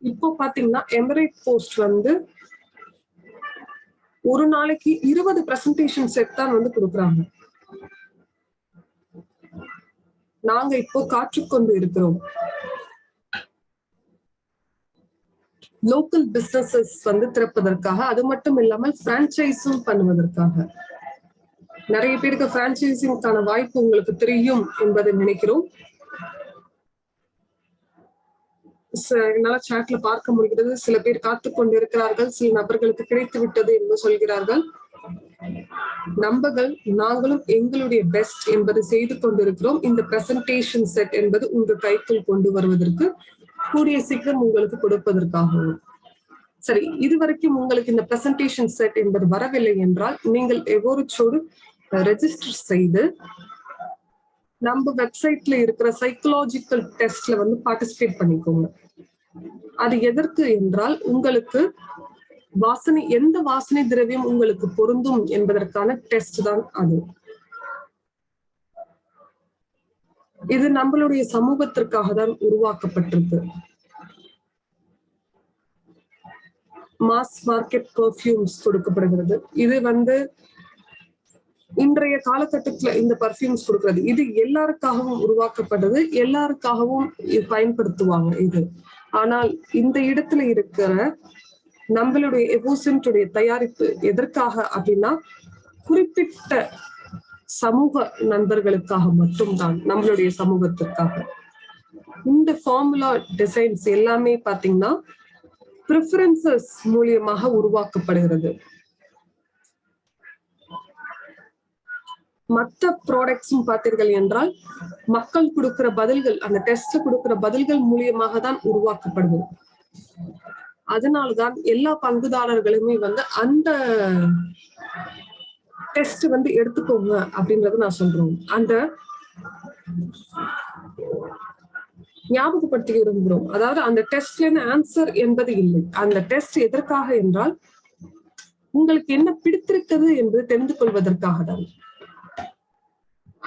இப்போ பாத்தீங்கன்னா எமிரேட் போஸ்ட் வந்து ஒரு நாளைக்கு 20 பிரசன்டேஷன் செட் தான் வந்து கொடுக்குறாங்க. நாங்க இப்போ காற்றுக்கொண்டு இருக்கிறோம். லோக்கல் பிசினஸஸ் வந்து திறப்பதற்காக, அது மட்டும் இல்லாமல் பிரான்சைஸும் பண்ணுவதற்காக. நிறைய பேருக்கு பிரான்சைசிங்கான வாய்ப்பு உங்களுக்கு தெரியும் என்பதை நினைக்கிறோம். என்னால சாட்ல பார்க்க முடிகிறது. சில பேர் காத்து கொண்டிருக்கிறார்கள், சில நபர்களுக்கு கிடைத்து விட்டது என்று சொல்கிறார்கள். நம்பர்கள் நாங்களும் எங்களுடைய பெஸ்ட் என்பது செய்து கொண்டிருக்கிறோம். இந்த பிரசன்டேஷன் செட் என்பது உங்க கைக்குள் கொண்டு வருவதற்கு கூடிய சீக்கிரம் உங்களுக்கு கொடுப்பதற்காகவும். சரி, இதுவரைக்கும் உங்களுக்கு இந்த பிரசன்டேஷன் செட் என்பது வரவில்லை என்றால் நீங்கள் எவோரிச்சோடு ரெஜிஸ்டர் செய்து நம்ம வெப்சைட்ல இருக்கிற சைக்கலாஜிக்கல் டெஸ்ட்ல வந்து பார்ட்டிசிபேட் பண்ணிக்கோங்க. அது எதற்கு என்றால் உங்களுக்கு எந்த வாசனை திரவியம் உங்களுக்கு பொருந்தும் என்பதற்கான டெஸ்ட் தான் அது. இது நம்மளுடைய சமூகத்திற்காக தான் உருவாக்கப்பட்டிருக்கு. மாஸ் மார்க்கெட் பெர்ஃப்யூம்ஸ் கொடுக்கப்படுகிறது. இது வந்து இன்றைய காலகட்டத்துல இந்த பர்ஃப்யூம்ஸ் கொடுக்கிறது. இது எல்லாருக்காகவும் உருவாக்கப்பட்டது, எல்லாருக்காகவும் பயன்படுத்துவாங்க இது. ஆனால் இந்த இடத்துல இருக்கிற நம்மளுடைய எவோசென்ட்டுடைய தயாரிப்பு எதற்காக அப்படின்னா குறிப்பிட்ட சமூக நண்பர்களுக்காக மட்டும்தான், நம்மளுடைய சமூகத்திற்காக. இந்த ஃபார்முலா டிசைன்ஸ் எல்லாமே பாத்தீங்கன்னா ப்ரிஃபரன்சஸ் மூலியமாக உருவாக்கப்படுகிறது. மற்ற ப்ராடக்ட்ஸும் பார்த்தீர்கள் என்றால் மக்கள் கொடுக்கிற பதில்கள், அந்த டெஸ்ட்ல கொடுக்கிற பதில்கள் மூலியமாக தான் உருவாக்கப்படுது. அதனாலதான் எல்லா பங்குதாரர்களுமே வந்து அந்த டெஸ்ட் வந்து எடுத்துக்கோங்க அப்படின்றத நான் சொல்றேன். அந்த ஞாபகப்படுத்தி விரும்புகிறோம். அதாவது அந்த டெஸ்ட்ல ஆன்சர் என்பது இல்லை. அந்த டெஸ்ட் எதற்காக என்றால் உங்களுக்கு என்ன பிடித்திருக்கிறது என்பது தெரிந்து கொள்வதற்காக தான்.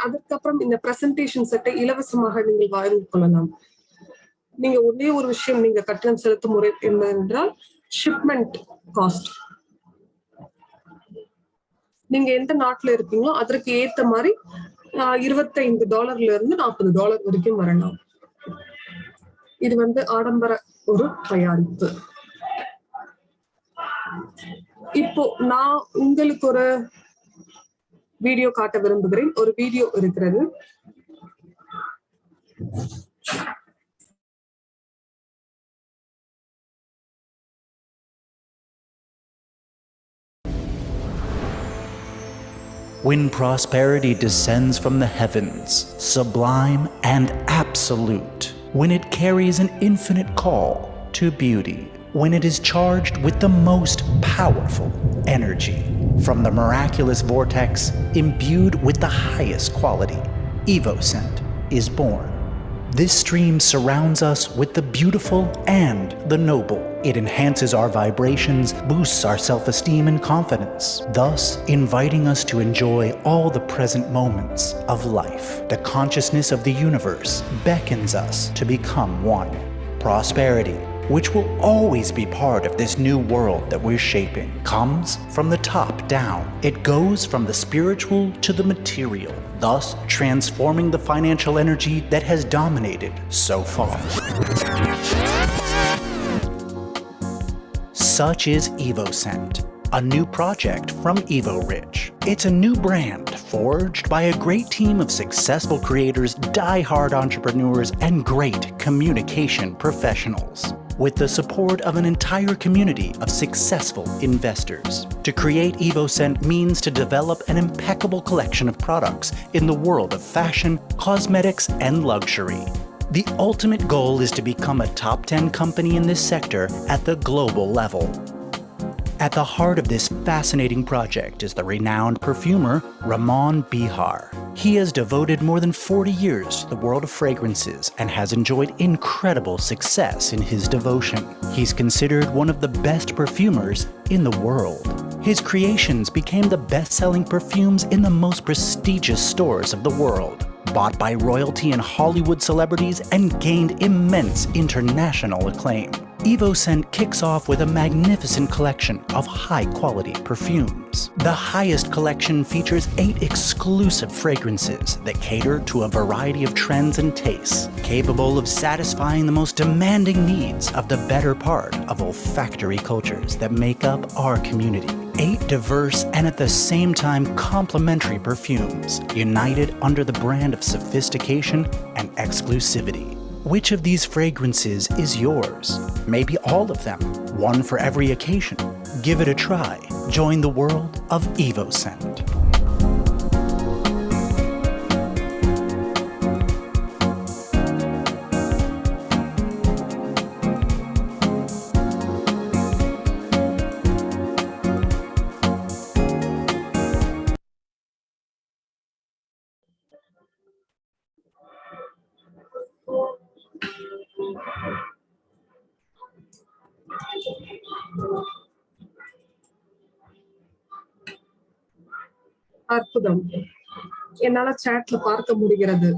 அதுக்கப்புறம் இந்த பிரசன்டேஷன் செட்டை இலவசமாக நீங்கள் வாங்கிக் கொள்ளலாம். நீங்க ஒரே ஒரு விஷயம் நீங்க கட்டணம் செலுத்தும் முறை என்னவென்றால் ஷிப்மெண்ட் காஸ்ட். நீங்க எந்த நாட்டுல இருக்கீங்களோ அதற்கு ஏத்த மாதிரி $25 இருந்து $40 வரைக்கும் வரலாம். இது வந்து ஆடம்பர ஒரு தயாரிப்பு. இப்போ நான் உங்களுக்கு ஒரு வீடியோ காட்ட விரும்புகிறேன். ஒரு வீடியோ இருக்கிறது. When prosperity descends from the heavens, sublime and absolute, when it carries an infinite call to beauty, when it is charged with the most powerful energy from the miraculous vortex imbued with the highest quality, EvoScent is born. This stream surrounds us with the beautiful and the noble. It enhances our vibrations, boosts our self-esteem and confidence, thus inviting us to enjoy all the present moments of life. The consciousness of the universe beckons us to become one. Prosperity, which will always be part of this new world that we're shaping, comes from the top down. It goes from the spiritual to the material, thus transforming the financial energy that has dominated so far. Such is EvoScent, a new project from EvoRich. It's a new brand forged by a great team of successful creators, die-hard entrepreneurs, and great communication professionals, with the support of an entire community of successful investors. To create EvoScent means to develop an impeccable collection of products in the world of fashion, cosmetics, and luxury. The ultimate goal is to become a top 10 company in this sector at the global level. At the heart of this fascinating project is the renowned perfumer Ramon Bihar. He has devoted more than 40 years to the world of fragrances and has enjoyed incredible success in his devotion. He's considered one of the best perfumers in the world. His creations became the best-selling perfumes in the most prestigious stores of the world, bought by royalty and Hollywood celebrities, and gained immense international acclaim. EvoScent kicks off with a magnificent collection of high-quality perfumes. The highest collection features 8 exclusive fragrances that cater to a variety of trends and tastes, capable of satisfying the most demanding needs of the better part of olfactory cultures that make up our community. 8 diverse and at the same time complementary perfumes, united under the brand of sophistication and exclusivity. Which of these fragrances is yours? Maybe all of them, one for every occasion. Give it a try. Join the world of EvoScent. அற்புதம். என்னால சாட்ல பார்க்க முடிகிறது.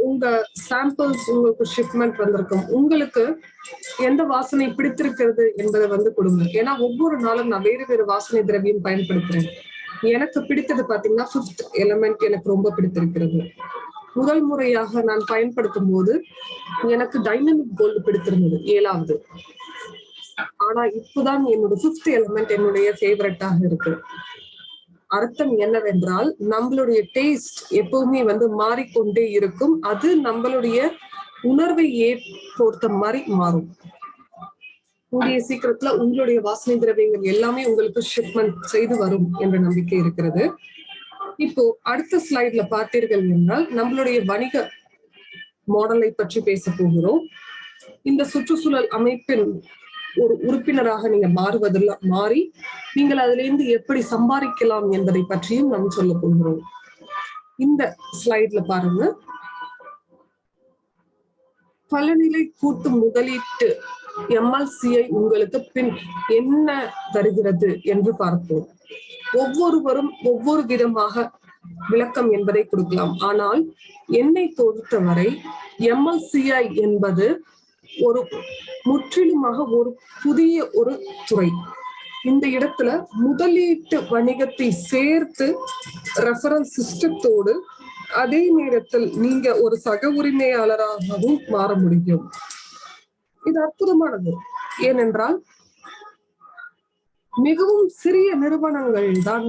உங்க samples உங்களுக்கு shipment வந்திருக்கும். உங்களுக்கு எந்த வாசனை பிடித்திருக்கிறது என்பதை கொடுங்க. ஏன்னா ஒவ்வொரு நாளும் நான் வேறு வேறு வாசனை திரவியம் பயன்படுத்துறேன். எனக்கு பிடித்தது பாத்தீங்கன்னா 5th எலிமெண்ட் எனக்கு ரொம்ப பிடித்திருக்கிறது. முதல் முறையாக நான் பயன்படுத்தும் போது எனக்கு டைனமிக் கோல்டு பிடித்திருந்தது 7வது. ஆனா இப்பதான் என்னோட 5th எலிமெண்ட் என்னுடைய ஃபேவரட்டாக இருக்கு. அர்த்தம் என்னவென்றால் நம்மளுடைய டேஸ்ட் எப்பவுமே மாறிக்கொண்டே இருக்கும். அது நம்மளுடைய உணர்வை பொறுத்த மாதிரி மாறும். கூடிய சீக்கிரத்துல உங்களுடைய வாசனை திரவியங்கள் எல்லாமே உங்களுக்கு ஷிப்மெண்ட் செய்து வரும் என்ற நம்பிக்கை இருக்கிறது. இப்போ அடுத்த ஸ்லைட்ல பார்த்தீர்கள் என்றால் நம்மளுடைய வணிக மாடலை பற்றி பேச போகிறோம். இந்த சுற்றுச்சூழல் அமைப்பின் ஒரு உறுப்பினராக நீங்க மாறி நீங்கள் அதிலிருந்து எப்படி சம்பாதிக்கலாம் என்பதை பற்றியும் நாம் சொல்ல போகிறோம். இந்த ஸ்லைட்ல பாருங்க, பலநிலை கூட்டு முதலீட்டு MLCI உங்களுக்கு பின் என்ன தருகிறது என்று பார்ப்போம். ஒவ்வொருவரும் ஒவ்வொரு விதமாக விளக்கம் என்பதை கொடுக்கலாம். ஆனால் என்னை பொறுத்தவரை MLCI என்பது ஒரு முற்றிலுமாக ஒரு புதிய ஒரு துறை. இந்த இடத்துல முதலீட்டு வணிகத்தை சேர்த்து ரெஃபரன்ஸ் சிஸ்டத்தோடு அதே நேரத்தில் நீங்க ஒரு சக உரிமையாளராகவும் மாற முடியும். இது அற்புதமானது. ஏனென்றால் மிகவும் சிறிய நிறுவனங்கள் தான்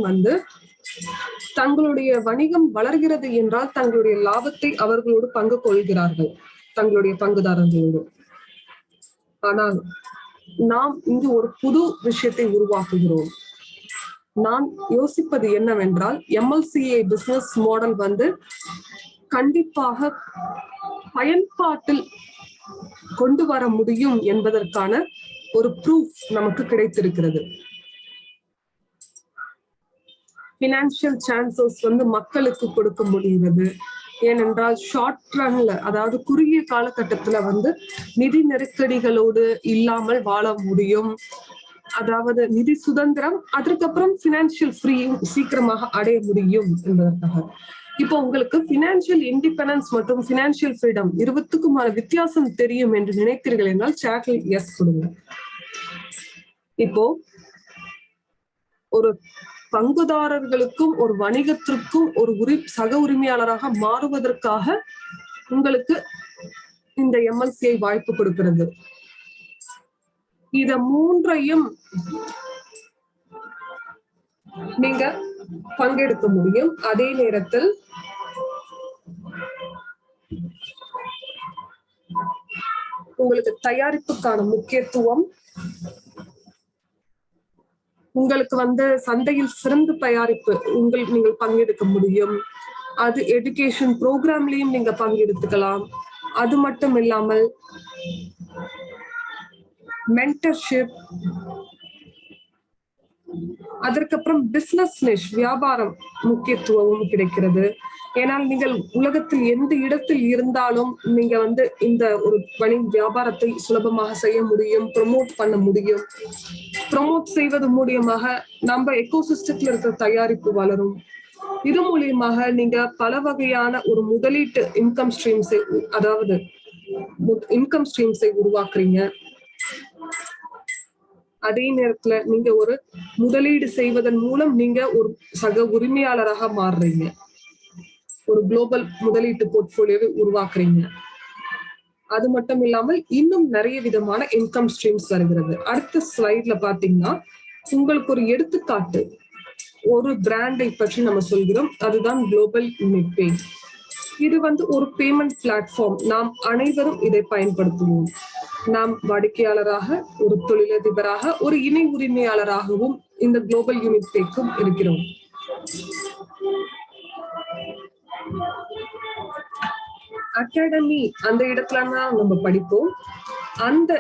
தங்களுடைய வணிகம் வளர்கிறது என்றால் தங்களுடைய லாபத்தை அவர்களோடு பங்கு கொள்கிறார்கள், தங்களுடைய பங்குதாரர்களோடு. ஆனால் நாம் இங்கு ஒரு புது விஷயத்தை உருவாக்குகிறோம். நான் யோசிப்பது என்னவென்றால் MLCI பிசினஸ் மாடல் கண்டிப்பாக பயன்பாட்டில் கொண்டு வர முடியும் என்பதற்கான ஒரு ப்ரூஃப் நமக்கு கிடைத்திருக்கிறது. பினான்சியல் சான்சஸ் வந்து மக்களுக்கு கொடுக்க முடிகிறது. ஏனென்றால் ஷார்ட் ரன்ல, அதாவது குறுகிய காலகட்டத்துல வந்து நிதி நெருக்கடிகளோடு இல்லாமல் வாழ முடியும். அதாவது நிதி சுதந்திரம், அதற்கப்புறம் பினான்சியல் ஃப்ரீயும் சீக்கிரமாக அடைய முடியும் என்பதற்காக. இப்போ உங்களுக்கு பினான்சியல் இண்டிபெண்டன்ஸ் மற்றும் பினான்சியல் ஃப்ரீடம் 20க்குமான வித்தியாசம் தெரியும் என்று நினைத்தீர்கள் என்றால் சாட்ல எஸ் கொடுங்க. இப்போ ஒரு பங்குதாரர்களுக்கும் ஒரு வணிகத்திற்கும் ஒரு சக உரிமையாளராக மாறுவதற்காக உங்களுக்கு இந்த எம்எல்சிஐ வாய்ப்பு கொடுக்கிறது. இத மூன்றையும் நீங்க பங்கெடுக்க முடியும். அதே நேரத்தில் உங்களுக்கு தயாரிப்புக்கான முக்கியத்துவம், உங்களுக்கு வந்து சந்தையில் சிறந்த தயாரிப்பு நீங்கள் பங்கெடுக்க முடியும். அது எஜுகேஷன் ப்ரோக்ராம்லயும் நீங்க பங்கெடுத்துக்கலாம். அது மட்டும் இல்லாமல் மென்டர்ஷிப், அதற்கப்புறம் பிசினஸ் நிஷ், வியாபாரம் முக்கியத்துவமும் கிடைக்கிறது. ஏனால் நீங்கள் உலகத்தில் எந்த இடத்தில் இருந்தாலும் நீங்க வந்து இந்த ஒரு வியாபாரத்தை சுலபமாக செய்ய முடியும், ப்ரொமோட் பண்ண முடியும். ப்ரொமோட் செய்வது மூலியமாக நம்ம எக்கோசிஸ்டத்துல இருக்கிற தயாரிப்பு வளரும். இது மூலியமாக நீங்க பல வகையான ஒரு முதலீட்டு இன்கம் ஸ்ட்ரீம்ஸை உருவாக்குறீங்க. அதே நேரத்துல நீங்க ஒரு முதலீடு செய்வதன் மூலம் நீங்க ஒரு சக உரிமையாளராக மாறுறீங்க. ஒரு குளோபல் முதலீட்டு போர்ட்போலியோவை உருவாக்குறீங்க. அது மட்டும் இல்லாமல் இன்னும் நிறைய விதமான இன்கம் ஸ்ட்ரீம்ஸ் வருகிறது. அடுத்த ஸ்லைட்ல பாத்தீங்கன்னா உங்களுக்கு ஒரு எடுத்துக்காட்டு, ஒரு பிராண்டை பற்றி நம்ம சொல்கிறோம். அதுதான் குளோபல் யூனிட் பே. இது வந்து ஒரு பேமெண்ட் பிளாட்ஃபார்ம். நாம் அனைவரும் இதை பயன்படுத்துவோம். நாம் வாடிக்கையாளராக, ஒரு தொழிலதிபராக, ஒரு இணை உரிமையாளராகவும் இந்த குளோபல் யூனிட் பேக்கும் இருக்கிறோம். அகாடமி அந்த இடத்துல தான் நம்ம படிப்போம். அந்த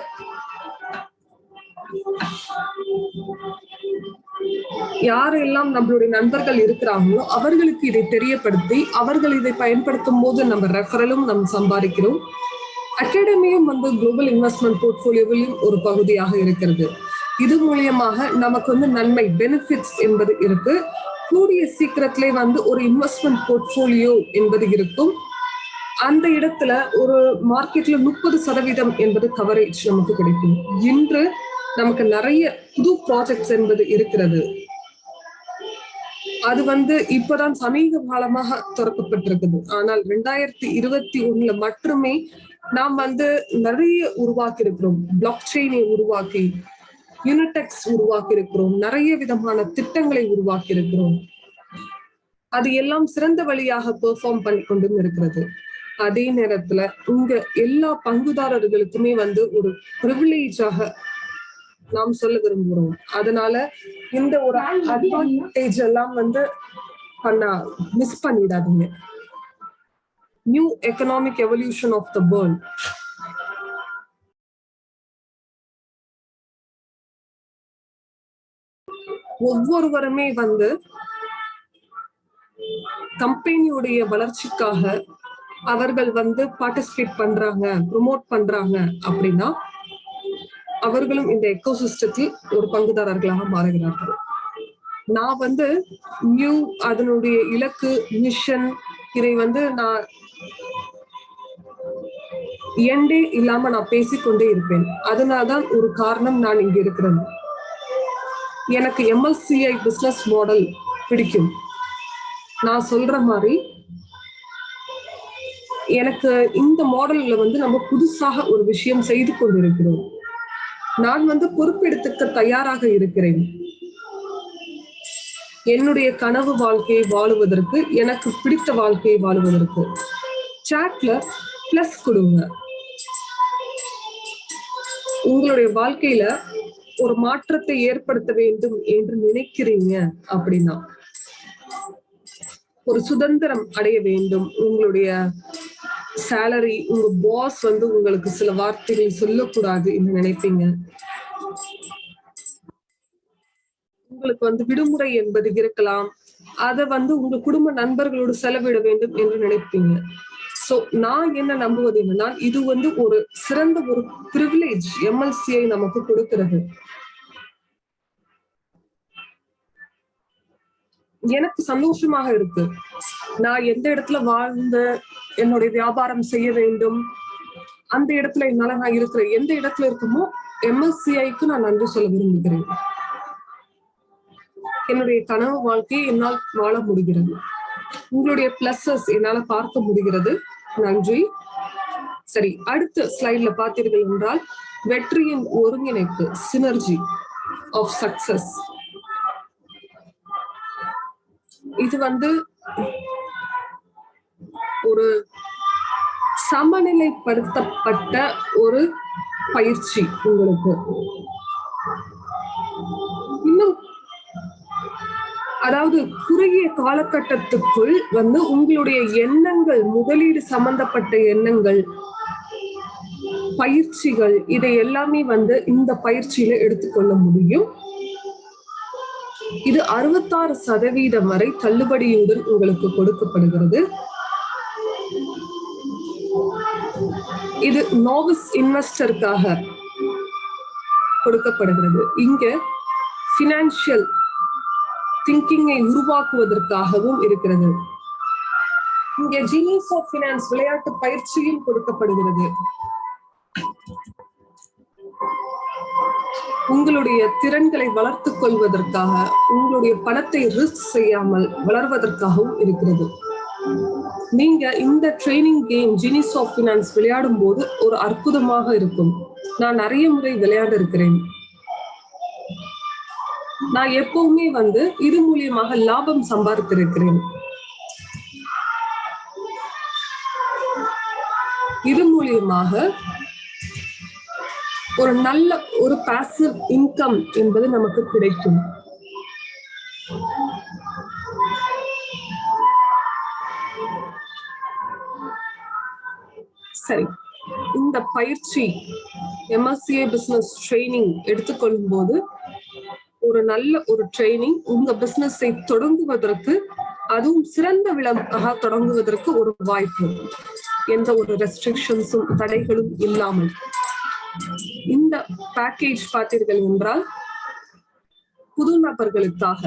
யாரெல்லாம் நம்மளுடைய நண்பர்கள் இருக்கிறாங்களோ அவர்களுக்கு இதை தெரியப்படுத்தி அவர்கள் இதை பயன்படுத்தும் போது நம்ம ரெஃபரலும் நம்ம சம்பாதிக்கிறோம். அகாடமியும் வந்து குளோபல் இன்வெஸ்ட்மெண்ட் போர்ட்போலியோவிலும் ஒரு பகுதியாக இருக்கிறது. இது மூலியமாக நமக்கு வந்து நன்மை, பெனிஃபிட்ஸ் என்பது இருக்கு. கூடிய சீக்கிரத்திலே வந்து ஒரு இன்வெஸ்ட்மெண்ட் போர்ட்போலியோ என்பது இருக்கும். அந்த இடத்துல ஒரு மார்க்கெட்ல 30% என்பது கவரேஜ் நமக்கு கிடைக்கும். இன்று நமக்கு நிறைய புது ப்ராஜெக்ட்ஸ் என்பது இருக்கிறது. அது வந்து இப்பதான் சமீப காலமாக திறக்கப்பட்டிருக்குது. ஆனால் 2021 மட்டுமே நாம் வந்து நிறைய உருவாக்கி இருக்கிறோம். பிளாக் செயினை உருவாக்கி, யூனிடெக்ஸ் உருவாக்கி இருக்கிறோம். நிறைய விதமான திட்டங்களை உருவாக்கி இருக்கிறோம். அது எல்லாம் சிறந்த வழியாக பெர்ஃபார்ம் பண்ணி கொண்டும் இருக்கிறது. அதே நேரத்துல இங்க எல்லா பங்குதாரர்களுக்குமே வந்து ஒரு பிரிவிலேஜாக நாம் சொல்ல விரும்புகிறோம். அதனால இந்த ஒரு அட்வான்டேஜ் எல்லாம் வந்து மிஸ் பண்ணிடாதீங்க. New economic evolution of the world. ஒவ்வொருவருமே வந்து கம்பெனியுடைய வளர்ச்சிக்காக அவர்கள் வந்து பார்ட்டிசிபேட் பண்றாங்க, ப்ரொமோட் பண்றாங்க அப்படின்னா அவர்களும் இந்த எக்கோசிஸ்டத்தில் ஒரு பங்குதாரர்களாக மாறுகிறார்கள். நான் வந்து அதனுடைய இலக்கு, மிஷன், இதை வந்து நான் எண்டே இல்லாம நான் பேசிக்கொண்டே இருப்பேன். அதனால்தான் ஒரு காரணம் நான் இங்க இருக்கிறேன். எனக்கு எம்எல்சிஐ பிசினஸ் மாடல் பிடிக்கும். நான் சொல்ற மாதிரி எனக்கு இந்த மாடல்ல வந்து நம்ம புதுசாக ஒரு விஷயம் செய்து கொண்டிருக்கிறோம். நான் வந்து பொறுப்பெடுத்துக்க தயாராக இருக்கிறேன். என்னுடைய கனவு வாழ்க்கையை வாழுவதற்கு, எனக்கு பிடித்த வாழ்க்கையை வாழுவதற்கு. சாட்ல பிளஸ் கொடுங்க. உங்களுடைய வாழ்க்கையில ஒரு மாற்றத்தை ஏற்படுத்த வேண்டும் என்று நினைக்கிறீங்க அப்படின்னா, ஒரு சுதந்திரம் அடைய வேண்டும், உங்களுடைய சேலரி, உங்க பாஸ் வந்து உங்களுக்கு சில வார்த்தைகள் சொல்லக்கூடாது என்று நினைப்பீங்க. உங்களுக்கு வந்து விடுமுறை என்பது இருக்கலாம், அதை உங்க குடும்ப நண்பர்களோடு செலவிட வேண்டும் என்று நினைப்பீங்க. சோ நான் என்ன நம்புவது என்னன்னா, இது ஒரு சிறந்த ஒரு பிரிவிலேஜ் எம்எல்சிஐ நமக்கு கொடுக்கிறது. எனக்கு சந்தோஷமாக இருக்கு. நான் எந்த இடத்துல வாழ்ந்த என்னுடைய வியாபாரம் செய்ய வேண்டும், அந்த இடத்துல என்னால நான் இருக்கிற எந்த இடத்துல இருக்குமோ எம்எல்சிஐக்கு நான் நன்றி சொல்ல விரும்புகிறேன். என்னுடைய கனவு வாழ்க்கையை என்னால் வாழ முடிகிறது. உங்களுடைய பிளஸஸ் என்னால பார்க்க முடிகிறது. நன்றி. சரி, அடுத்த ஸ்லைட்ல பார்த்தீர்கள் என்றால் வெற்றியின் ஒருங்கிணைப்பு, சினர்ஜி ஆஃப் சக்சஸ். இது ஒரு சமநிலைப்படுத்தப்பட்ட ஒரு பயிற்சி. உங்களுக்கு இன்னும் அதாவது குறுகிய காலகட்டத்துக்குள் உங்களுடைய எண்ணங்கள், முதலீடு சம்பந்தப்பட்ட எண்ணங்கள், பயிற்சிகள், இதை எல்லாமே இந்த பயிற்சியில எடுத்துக்கொள்ள முடியும். இது 66% வரை தள்ளுபடியுடன் உங்களுக்கு கொடுக்கப்படுகிறது. இது நோவிஸ் இன்வெஸ்டருக்காக கொடுக்கப்படுகிறது. இங்க பினான்சியல் திங்கிங்கை உருவாக்குவதற்காகவும் இருக்கிறது. இங்க ஜீனியஸ் ஆஃப் ஃபினான்ஸ் விளையாட்டு பயிற்சியும் கொடுக்கப்படுகிறது. உங்களுடைய திறன்களை வளர்த்துக் கொள்வதற்காக, உங்களுடைய பணத்தை ரிஸ்க் செய்யாமல் வளர்வதற்காகவும் இருக்கிறது. நீங்க இந்த training game genius of finance விளையாடும் போது ஒரு அற்புதமாக இருக்கும். நான் நிறைய முறை விளையாட இருக்கிறேன். நான் எப்பவுமே இது மூலியமாக லாபம் சம்பாதித்திருக்கிறேன். இது மூலியமாக ஒரு நல்ல ஒரு பாசிவ் இன்கம் என்பது நமக்கு கிடைக்கும். சரி, இந்த பயிற்சி எம்எஸ்சிஏ பிசினஸ் ட்ரைனிங் எடுத்துக்கொள்ளும் போது ஒரு நல்ல ஒரு ட்ரைனிங் உங்க பிசினஸை தொடங்குவதற்கு, அதுவும் சிறந்த விளக்காக தொடங்குவதற்கு ஒரு வாய்ப்பு. எந்த ஒரு ரெஸ்ட்ரிக்ஷன்ஸும் தடைகளும் இல்லாமல். இந்த பேக்கேஜ் பார்த்தீர்கள் என்றால் புது நபர்களுக்காக,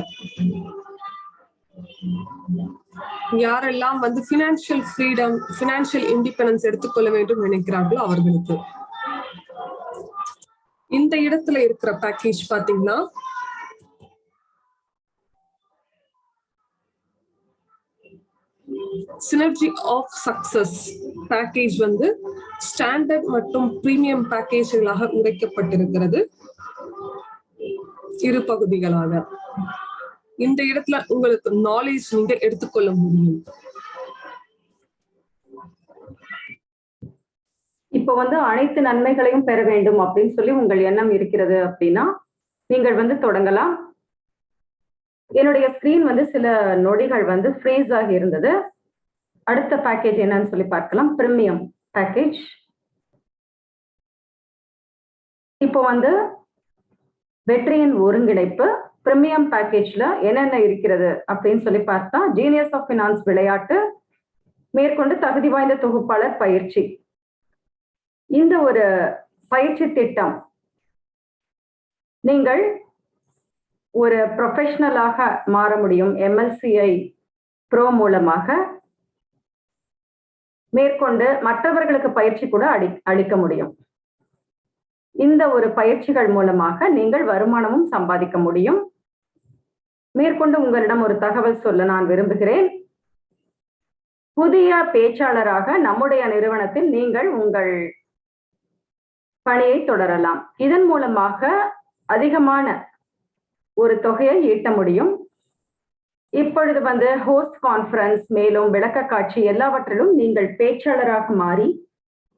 யாரெல்லாம் பினான்சியல் ஃப்ரீடம், பினான்சியல் இண்டிபெண்டன்ஸ் எடுத்துக்கொள்ள வேண்டும் நினைக்கிறார்களோ அவர்களுக்கு. இந்த இடத்துல இருக்கிற பேக்கேஜ் பாத்தீங்கன்னா synergy of success package standard மற்றும் பிரீமியம் பேக்கேஜ்களாக உடைக்கப்பட்டிருக்கிறது, இரு பகுதிகளாக. இந்த இடத்துல உங்களுக்கு நாலேஜ் நீங்க எடுத்துக்கொள்ள முடியும். இப்போ அனைத்து நன்மைகளையும் பெற வேண்டும் அப்படின்னு சொல்லி உங்கள் எண்ணம் இருக்கிறது அப்படின்னா நீங்கள் தொடங்கலாம். என்னுடைய ஸ்கிரீன் சில நொடிகள் ஃப்ரீஸ் ஆகி இருந்தது. அடுத்த பேக்கேஜ் என்னன்னு சொல்லி பார்க்கலாம். Premium package. இப்போ வெற்றியின் ஒருங்கிணைப்பு பிரீமியம் பேக்கேஜ்ல என்னென்ன இருக்கிறது அப்படின்னு சொல்லி பார்த்தா, ஜீனியஸ் ஆஃப் ஃபினான்ஸ் விளையாட்டு, மேற்கொண்டு தகுதி வாய்ந்த தொகுப்பாளர் பயிற்சி. இந்த ஒரு பயிற்சி திட்டம் நீங்கள் ஒரு ப்ரொஃபஷனலாக மாற முடியும். எம்எல்சிஐ ப்ரோ மூலமாக மேற்கொண்டு மற்றவர்களுக்கு பயிற்சி கூட அளிக்க முடியும். இந்த ஒரு பயிற்சிகள் மூலமாக நீங்கள் வருமானமும் சம்பாதிக்க முடியும். மேற்கொண்டு உங்களிடம் ஒரு தகவல் சொல்ல நான் விரும்புகிறேன். புதிய பேச்சாளராக நம்முடைய நிறுவனத்தில் நீங்கள் உங்கள் பணியை தொடரலாம். இதன் மூலமாக அதிகமான ஒரு தொகையை ஈட்ட முடியும். இப்பொழுது ஹோஸ்ட் கான்ஃபரன்ஸ், மேலும் விளக்க காட்சி எல்லாவற்றிலும் நீங்கள் பேச்சாளராக மாறி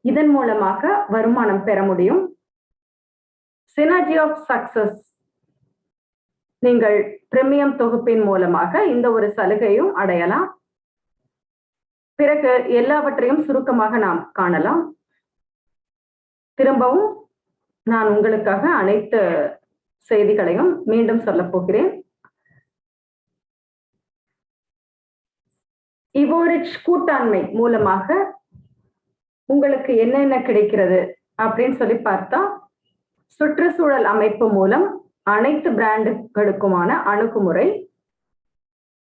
இதன் மூலமாக வருமானம் பெற முடியும். சினர்ஜி ஆஃப் சக்சஸ் நீங்கள் பிரீமியம் தொகுப்பின் மூலமாக இந்த ஒரு சலுகையும் அடையலாம். பிறகு எல்லாவற்றையும் சுருக்கமாக நாம் காணலாம். திரும்பவும் நான் உங்களுக்காக அனைத்து செய்திகளையும் மீண்டும் சொல்ல போகிறேன். இவோரிச் கூட்டாண்மை மூலமாக உங்களுக்கு என்னென்ன கிடைக்கிறது அப்படின்னு சொல்லி பார்த்தா, சுற்றுச்சூழல் அமைப்பு மூலம் அனைத்து பிராண்டுகளுக்குமான அணுகுமுறை,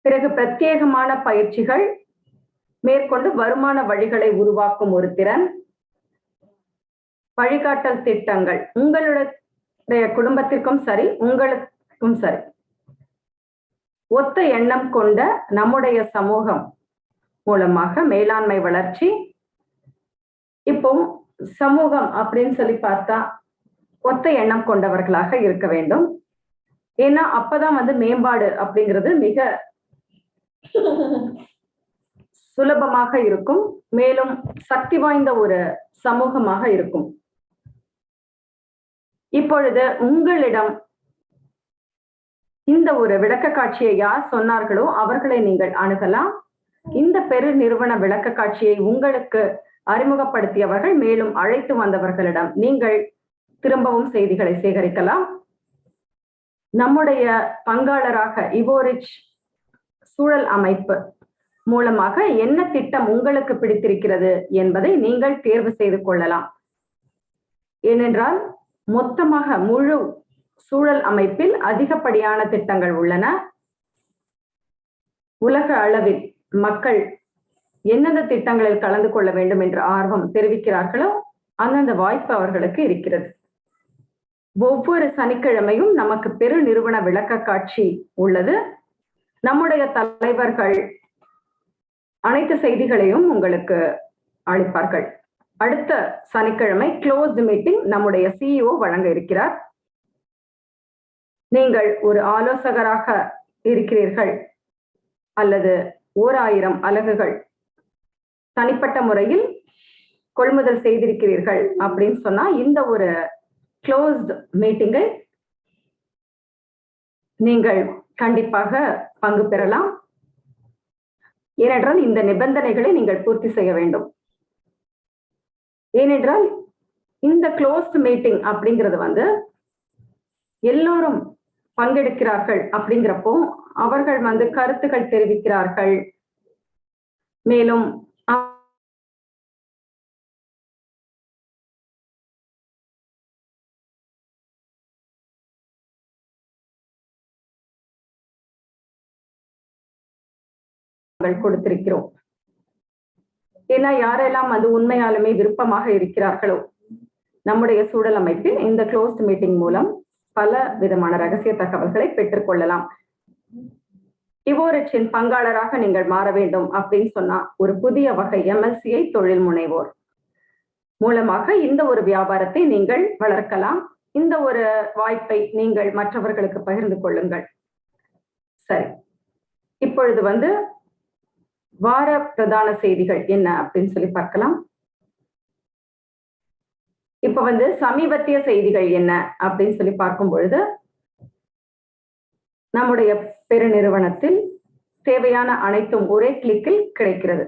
பிறகு பிரத்யேகமான பயிற்சிகள், மேற்கொண்டு வருமான வழிகளை உருவாக்கும் ஒரு திறன், வழிகாட்டல் திட்டங்கள் உங்களுடைய குடும்பத்திற்கும் சரி உங்களுக்கும் சரி, ஒத்த எண்ணம் கொண்ட நம்முடைய சமூகம் மூலமாக மேலாண்மை வளர்ச்சி. இப்போ சமூகம் அப்படின்னு சொல்லி பார்த்தா ஒத்த எண்ணம் கொண்டவர்களாக இருக்க வேண்டும். ஏன்னா அப்பதான் மேம்பாடு அப்படிங்கிறது மிக சுலபமாக இருக்கும், மேலும் சக்தி வாய்ந்த ஒரு சமூகமாக இருக்கும். இப்பொழுது உங்களிடம் இந்த ஒரு விளக்க காட்சியை யார் சொன்னார்களோ அவர்களை நீங்கள் அணுகலாம். இந்த பெரு நிறுவன விளக்க காட்சியை உங்களுக்கு அறிமுகப்படுத்தியவர்கள் மேலும் அழைத்து வந்தவர்களிடம் நீங்கள் திரும்பவும் செய்திகளை சேகரிக்கலாம். நம்முடைய பங்காளராக இவோரிச் சூழல் அமைப்பு மூலமாக என்ன திட்டம் உங்களுக்கு பிடித்திருக்கிறது என்பதை நீங்கள் தேர்வு செய்து கொள்ளலாம். ஏனென்றால் மொத்தமாக முழு சூழல் அமைப்பில் அதிகப்படியான திட்டங்கள் உள்ளன. உலக அளவில் மக்கள் எந்தெந்த திட்டங்களில் கலந்து கொள்ள வேண்டும் என்ற ஆர்வம் தெரிவிக்கிறார்களோ அந்தந்த வாய்ப்பு அவர்களுக்கு இருக்கிறது. ஒவ்வொரு சனிக்கிழமையும் நமக்கு பெரு நிறுவன விளக்க காட்சி உள்ளது. நம்முடைய தலைவர்கள் அனைத்து செய்திகளையும் உங்களுக்கு அளிப்பார்கள். அடுத்த சனிக்கிழமை க்ளோஸ்ட் மீட்டிங் நம்முடைய CEO வழங்க இருக்கிறார். நீங்கள் ஒரு ஆலோசகராக இருக்கிறீர்கள் அல்லது 1000 அலகுகள் தனிப்பட்ட முறையில் கொள்முதல் செய்திருக்கிறீர்கள் அப்படின்னு சொன்னா இந்த ஒரு க்ளோஸ்ட் மீட்டிங்கை நீங்கள் கண்டிப்பாக பங்கு பெறலாம். ஏனென்றால் இந்த நிபந்தனைகளை நீங்கள் பூர்த்தி செய்ய வேண்டும். ஏனென்றால் இந்த க்ளோஸ்ட் மீட்டிங் அப்படிங்கிறது எல்லோரும் பங்கெடுக்கிறார்கள். அப்படிங்கிறப்போ அவர்கள் கருத்துக்கள் தெரிவிக்கிறார்கள். மேலும் கொடுத்திருக்கிறோம். ஏன்னா யாரெல்லாம் உண்மையாலுமே விருப்பமாக இருக்கிறார்களோ நம்முடைய சூழல் அமைப்பில் இந்த க்ளோஸ்ட் மீட்டிங் மூலம் பல விதமான ரகசிய தகவல்களை பெற்றுக்கொள்ளலாம். இவோரிச்சின் பங்காளராக நீங்கள் மாற வேண்டும் அப்படின்னு சொன்னா ஒரு புதிய வகை MLCI தொழில் முனைவோர் மூலமாக இந்த ஒரு வியாபாரத்தை நீங்கள் வளர்க்கலாம். இந்த ஒரு வாய்ப்பை நீங்கள் மற்றவர்களுக்கு பகிர்ந்து கொள்ளுங்கள். சரி, இப்பொழுது வார பிரதான செய்திகள் என்ன அப்படின்னு சொல்லி பார்க்கலாம். இப்ப சமீபத்திய செய்திகள் என்ன அப்படின்னு சொல்லி பார்க்கும் பொழுது, நம்முடைய பெருநிறுவனத்தில் தேவையான அனைத்தும் ஒரே கிளிக்கில் கிடைக்கிறது.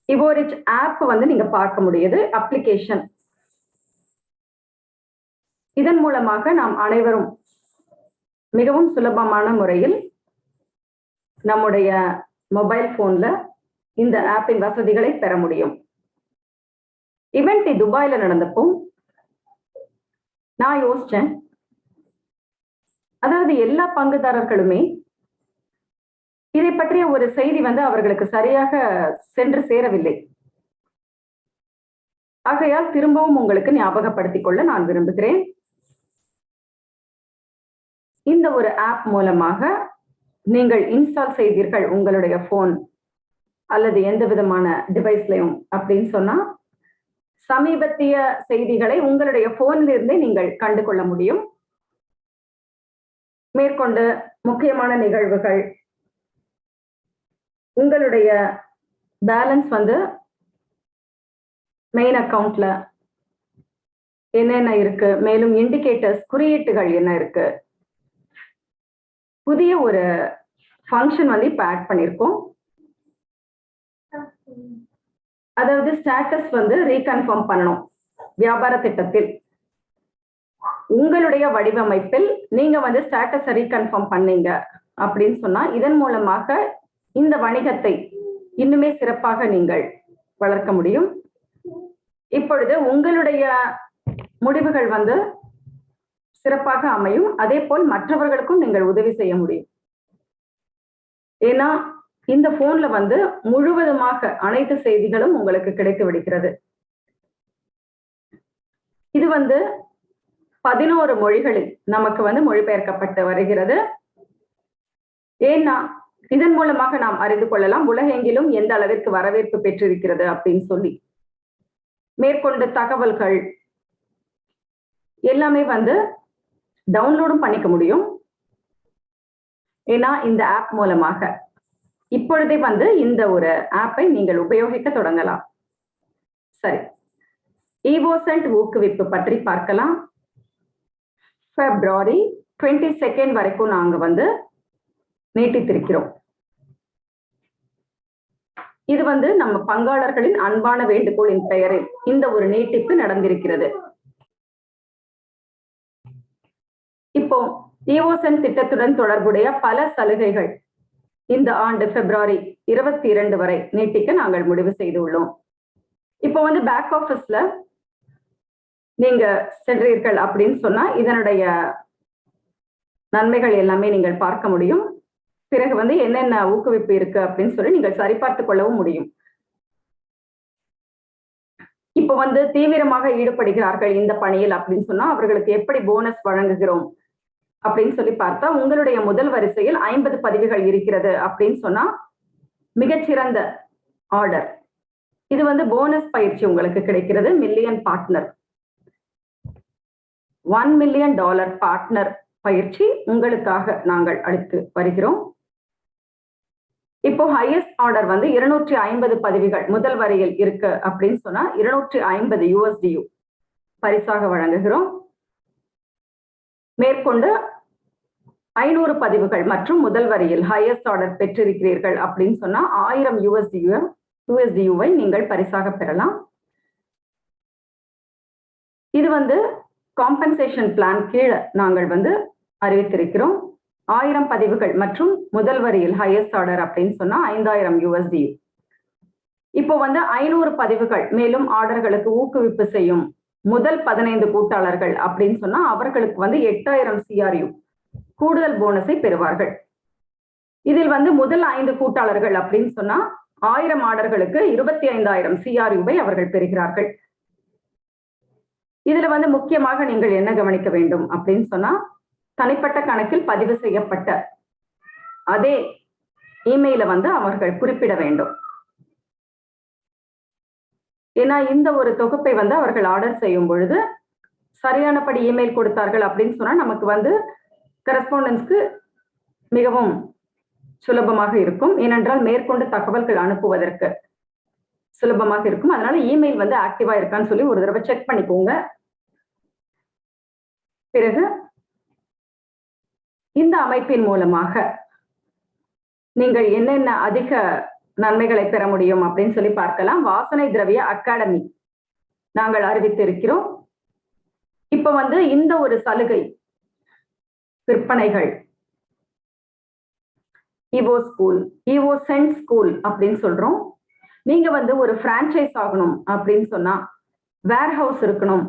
இவோரிச் ஆப் நீங்க பார்க்க முடியுது, அப்ளிகேஷன். இதன் மூலமாக நாம் அனைவரும் மிகவும் சுலபமான முறையில் நம்முடைய மொபைல் போன்ல இந்த ஆப்பின் வசதிகளை பெற முடியும். இவெண்ட் துபாயில நடந்தப்போ நான் யோசிச்சேன், அதாவது எல்லா பங்குதாரர்களுமே இதை பற்றிய ஒரு செய்தி அவர்களுக்கு சரியாக சென்று சேரவில்லை. ஆகையால் திரும்பவும் உங்களுக்கு ஞாபகப்படுத்திக் கொள்ள நான் விரும்புகிறேன். இந்த ஒரு ஆப் மூலமாக நீங்கள் இன்ஸ்டால் செய்தீர்கள் உங்களுடைய போன் அல்லது எந்த விதமான டிவைஸ்லையும் அப்படின்னு சொன்னா சமீபத்திய செய்திகளை உங்களுடைய போனில் இருந்தே நீங்கள் கண்டு கொள்ள முடியும். மேற்கொண்டு முக்கியமான நிகழ்வுகள், உங்களுடைய பேலன்ஸ் மெயின் அக்கவுண்ட்ல என்னென்ன இருக்கு, மேலும் இண்டிகேட்டர்ஸ் குறியீட்டுகள் என்ன இருக்கு, புதிய ஒரு ஃபங்க்ஷன் இப்ப ஆட் பண்ணிருக்கோம். அதாவது ஸ்டேட்டஸ் ரீகன்ஃபார்ம் பண்ணணும். வியாபார திட்டத்தில் உங்களுடைய வடிவமைப்பில் நீங்க ஸ்டேட்டஸ் ரீகன்ஃபார்ம் பண்ணீங்க அப்படின்னு சொன்னா இதன் மூலமாக இந்த வணிகத்தை இன்னுமே சிறப்பாக நீங்கள் வளர்க்க முடியும். இப்பொழுது உங்களுடைய முடிவுகள் வந்து சிறப்பாக அமையும். அதே போல் மற்றவர்களுக்கும் நீங்கள் உதவி செய்ய முடியும். ஏன்னா இந்த போன்ல வந்து முழுவதுமாக அனைத்து செய்திகளும் உங்களுக்கு கிடைத்து விடுகிறது. இது வந்து 11 மொழிகளில் நமக்கு வந்து மொழிபெயர்க்கப்பட்டு வருகிறது. ஏன்னா இதன் மூலமாக நாம் அறிந்து கொள்ளலாம் உலகெங்கிலும் எந்த அளவிற்கு வரவேற்பு பெற்றிருக்கிறது அப்படின்னு சொல்லி. மேற்கொண்ட தகவல்கள் எல்லாமே வந்து டவுன்லோடும் பண்ணிக்க முடியும். ஏன்னா இந்த ஆப் மூலமாக இப்பொழுதே வந்து இந்த ஒரு ஆப்பை நீங்கள் உபயோகிக்க தொடங்கலாம். சரி, ஈவோசென்ட் ஊக்குவிப்பு பற்றி பார்க்கலாம். February 22 வரைக்கும் நாங்க வந்து நீட்டித்திருக்கிறோம். இது வந்து நம்ம பங்காளர்களின் அன்பான வேண்டுகோளின் பெயரில் இந்த ஒரு நீட்டிப்பு நடந்திருக்கிறது. இப்போ ஈவோசென்ட் திட்டத்துடன் தொடர்புடைய பல சலுகைகள் இந்த ஆண்டு February 22 வரை நீட்டிக்க நாங்கள் முடிவு செய்துள்ளோம். இப்போ வந்து பேக் ஆபீஸ்ல நீங்க சென்றீர்கள் அப்படின்னு சொன்னா இதனுடைய நன்மைகள் எல்லாமே நீங்கள் பார்க்க முடியும். பிறகு வந்து என்னென்ன ஊக்குவிப்பு இருக்கு அப்படின்னு சொல்லி நீங்கள் சரிபார்த்து கொள்ளவும் முடியும். இப்போ வந்து தீவிரமாக ஈடுபடுகிறார்கள் இந்த பணியில் அப்படின்னு சொன்னா அவர்களுக்கு எப்படி போனஸ் வழங்குகிறோம் அப்படின்னு சொல்லி பார்த்தா, உங்களுடைய முதல் வரிசையில் 50 பதிவுகள் இருக்கிறது அப்படின்னு சொன்னா மிகச்சிறந்த ஆர்டர். இது வந்து போனஸ் பயிற்சி உங்களுக்கு கிடைக்கிறது. மில்லியன் பார்ட்னர், $1 மில்லியன் பார்ட்னர் பயிற்சி உங்களுக்காக நாங்கள் அளித்து வருகிறோம். இப்போ ஹையஸ்ட் ஆர்டர் வந்து 250 பதிவுகள் முதல் வரியில் இருக்கு அப்படின்னு சொன்னா $250 USD பரிசாக வழங்குகிறோம். மேற்கொண்டு 500 பதிவுகள் மற்றும் முதல் வரியில் ஹையஸ்ட் ஆர்டர் பெற்றிருக்கிறீர்கள் அப்படின்னு சொன்னா 1000 USD நீங்கள் பரிசாக பெறலாம். இது வந்து காம்பன்சேஷன் பிளான் கீழே நாங்கள் வந்து அறிவித்திருக்கிறோம். 1000 பதிவுகள் மற்றும் முதல் வரியில் ஹையஸ்ட் ஆர்டர் அப்படின்னு சொன்னா 5000 USD. இப்போ வந்து 500 பதிவுகள் மேலும் ஆர்டர்களுக்கு ஊக்குவிப்பு செய்யும் முதல் 15 கூட்டாளர்கள் அப்படின்னு சொன்னா அவர்களுக்கு வந்து 8000 CRU கூடுதல் போனஸை பெறுவார்கள். இதில் வந்து முதல் 5 கூட்டாளர்கள் அப்படின்னு சொன்னா 1000 ஆர்டர்களுக்கு 25000 CRU அவர்கள் பெறுகிறார்கள். இதுல வந்து முக்கியமாக நீங்கள் என்ன கவனிக்க வேண்டும் அப்படின்னு சொன்னா, தனிப்பட்ட கணக்கில் பதிவு செய்யப்பட்ட அதே இமெயில வந்து அவர்கள் குறிப்பிட வேண்டும். ஏன்னா இந்த ஒரு தொகுப்பை வந்து அவர்கள் ஆர்டர் செய்யும் பொழுது சரியானபடி இமெயில் கொடுத்தார்கள் அப்படின்னு சொன்னா நமக்கு வந்து கரஸ்பாண்டன்ஸ்க்கு மிகவும் சுலபமாக இருக்கும். ஏனென்றால் மேற்கொண்டு தகவல்கள் அனுப்புவதற்கு சுலபமாக இருக்கும். அதனால இமெயில் வந்து ஆக்டிவா இருக்கான்னு சொல்லி ஒரு தடவை செக் பண்ணிக்கோங்க. பிறகு இந்த அமைப்பின் மூலமாக நீங்கள் என்னென்ன அதிக நன்மைகளை பெற முடியும் அப்படின்னு சொல்லி பார்க்கலாம். வாசனை திரவிய அகாடமி நாங்கள் அறிவித்திருக்கிறோம். இப்ப வந்து இந்த ஒரு சலுகை விற்பனைகள் ஈவோசென்ட் ஸ்கூல் அப்படின்னு சொல்றோம். நீங்க வந்து ஒரு பிரான்ச்சைஸ் ஆகணும் அப்படின்னு சொன்னா வேர்ஹவுஸ் இருக்கணும்,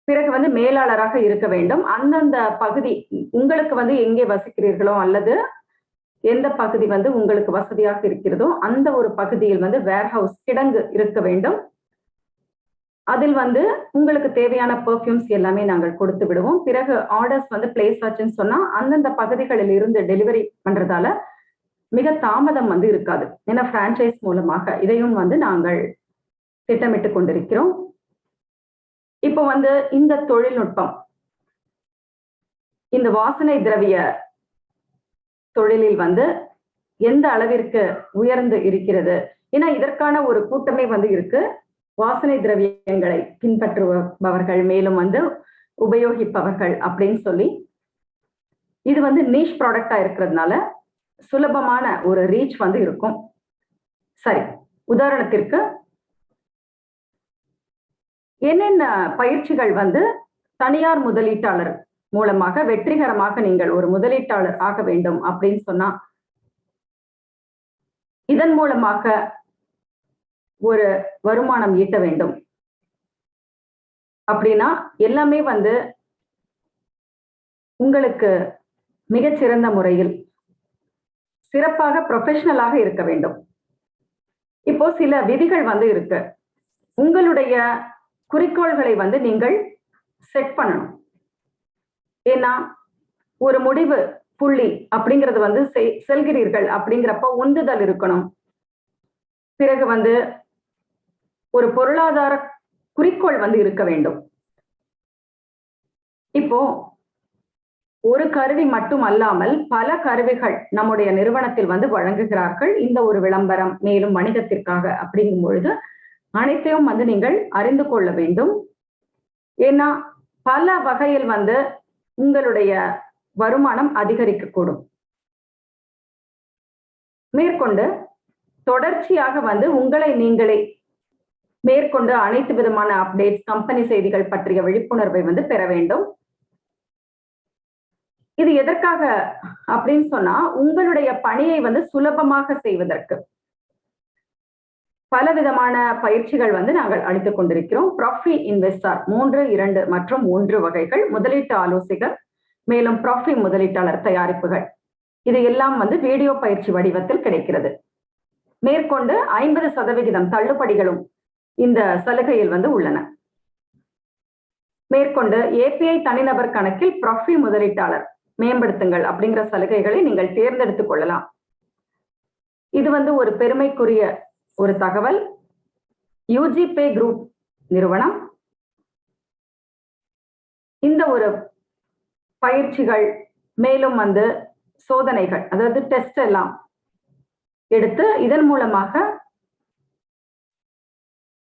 பிறகு வந்து மேலாளராக இருக்க வேண்டும். அந்தந்த பகுதி உங்களுக்கு வந்து எங்கே வசிக்கிறீர்களோ அல்லது எந்த பகுதி வந்து உங்களுக்கு வசதியாக இருக்கிறதோ அந்த ஒரு பகுதியில் வந்து வேர்ஹவுஸ் கிடங்கு இருக்க வேண்டும். அதில் வந்து உங்களுக்கு தேவையான பெர்ஃப்யூம்ஸ் எல்லாமே நாங்கள் கொடுத்து விடுவோம். பிறகு ஆர்டர்ஸ் வந்து பிளேஸ் ஆச்சுன்னு சொன்னா அந்தந்த பகுதிகளில் இருந்து டெலிவரி பண்றதால மிக தாமதம் வந்து இருக்காது. ஏன்னா பிரான்ச்சைஸ் மூலமாக இதையும் வந்து நாங்கள் திட்டமிட்டு கொண்டிருக்கிறோம். இப்போ வந்து இந்த தொழில்நுட்பம் இந்த வாசனை திரவிய தொழிலில் வந்து எந்த அளவிற்கு உயர்ந்து இருக்கிறது. ஏன்னா இதற்கான ஒரு கூட்டமே வந்து இருக்கு. வாசனை திரவியங்களை பின்பற்றுபவர்கள் மேலும் வந்து உபயோகிப்பவர்கள் அப்படின்னு சொல்லி இது வந்து நீஷ் ப்ராடக்டா இருக்கிறதுனால சுலபமான ஒரு ரீச் வந்து இருக்கும். சரி, உதாரணத்திற்கு என்னென்ன பயிற்சிகள் வந்து தனியார் முதலீட்டாளர் மூலமாக வெற்றிகரமாக நீங்கள் ஒரு முதலீட்டாளர் ஆக வேண்டும் அப்படின்னு சொன்னா இதன் மூலமாக ஒரு வருமானம் ஈட்ட வேண்டும் அப்படின்னா எல்லாமே வந்து உங்களுக்கு மிகச்சிறந்த முறையில் சிறப்பாக ப்ரொஃபஷனலாக இருக்க வேண்டும். இப்போ சில விதிகள் வந்து இருக்கு. உங்களுடைய குறிக்கோள்களை வந்து நீங்கள் செட் பண்ணணும். ஏன்னா ஒரு முடிவு புள்ளி அப்படிங்கிறது வந்து செல்கிறீர்கள் அப்படிங்கிறப்ப உந்துதல் இருக்கணும். பிறகு வந்து ஒரு பொருளாதார குறிக்கோள் வந்து இருக்க வேண்டும். இப்போ ஒரு கருவி மட்டும் அல்லாமல் பல கருவிகள் நம்முடைய நிறுவனத்தில் வந்து வழங்குகிறார்கள் இந்த ஒரு விளம்பரம் மேலும் வணிகத்திற்காக அப்படிங்கும் பொழுது அனைத்தையும் வந்து நீங்கள் அறிந்து கொள்ள வேண்டும். ஏன்னா பல வகையில் வந்து உங்களுடைய வருமானம் அதிகரிக்கக்கூடும். மேற்கொண்டு தொடர்ச்சியாக வந்து உங்களை நீங்களே மேற்கொண்டு அனைத்து விதமான அப்டேட்ஸ், கம்பெனி செய்திகள் பற்றிய விழிப்புணர்வை வந்து பெற வேண்டும். இது எதற்காக அப்படின்னு சொன்னா உங்களுடைய பணியை வந்து சுலபமாக செய்வதற்கு பலவிதமான பயிற்சிகள் வந்து நாங்கள் அளித்துக் கொண்டிருக்கிறோம். ப்ராஃபி இன்வெஸ்டார் 3, 2 மற்றும் 1 வகைகள், முதலீட்டு ஆலோசகர், மேலும் ப்ராஃபி முதலீட்டாளர் தயாரிப்புகள், இது எல்லாம் வந்து வீடியோ பயிற்சி வடிவத்தில் கிடைக்கிறது. மேற்கொண்டு 50% தள்ளுபடிகளும் இந்த சலுகையில் வந்து உள்ளன. மேற்கொண்டு ஏபிஐ தனிநபர் கணக்கில் ப்ராஃபி முதலீட்டாளர் மேம்படுத்துங்கள் அப்படிங்கிற சலுகைகளை நீங்கள் தேர்ந்தெடுத்துக் கொள்ளலாம். இது வந்து ஒரு பெருமைக்குரிய ஒரு தகவல். யூஜிபே குரூப் நிறுவனம் இந்த ஒரு பயிற்சிகள் மேலும் வந்து சோதனைகள், அதாவது டெஸ்ட் எல்லாம் எடுத்து இதன் மூலமாக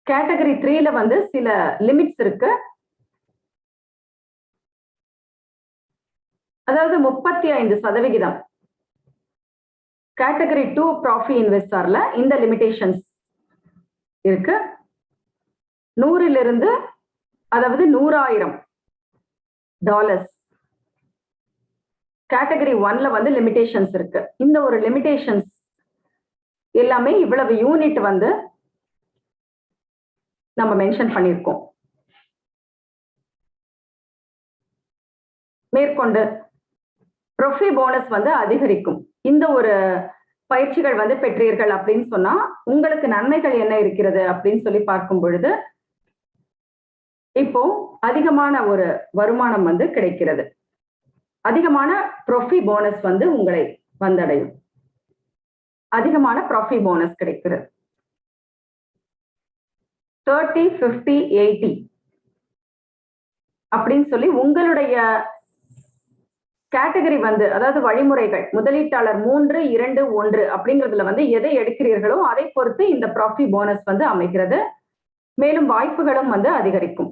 கேட்டகரி 3ல வந்து சில லிமிட்ஸ் இருக்கு. அதாவது 35% கேட்டகரி 2 ப்ராஃபி இன்வெஸ்டார்ல இந்த லிமிடேஷன்ஸ் இருக்கு. 100 அதாவது $100,000 கேட்டகரி 1ல வந்து லிமிடேஷன்ஸ் இருக்கு. இந்த ஒரு லிமிடேஷன்ஸ் எல்லாமே இவ்வளவு யூனிட் வந்து நம்ம மென்ஷன் பண்ணியிருக்கோம். மேற்கொண்டு ப்ரொஃபி போனஸ் வந்து அதிகரிக்கும். இந்த ஒரு பயிற்சிகள் வந்து பெற்றீர்கள் அப்படின்னு சொன்னா உங்களுக்கு நன்மைகள் என்ன இருக்கிறது அப்படின்னு சொல்லி பார்க்கும் பொழுது இப்போ அதிகமான ஒரு வருமானம் வந்து கிடைக்கிறது. அதிகமான ப்ரொஃபி போனஸ் வந்து உங்களை வந்தடையும். அதிகமான ப்ராஃபி போனஸ் கிடைக்கிறது. 30, 50, 80 அப்படின்னு சொல்லி உங்களுடைய கேட்டகரி வந்து, அதாவது வழிமுறைகள், முதலீட்டாளர் 3, 2, 1 அப்படிங்கிறதுல வந்து எதை எடுக்கிறீர்களோ அதை பொறுத்து இந்த ப்ராஃபி போனஸ் வந்து அமைகிறது. மேலும் வாய்ப்புகளும் வந்து அதிகரிக்கும்.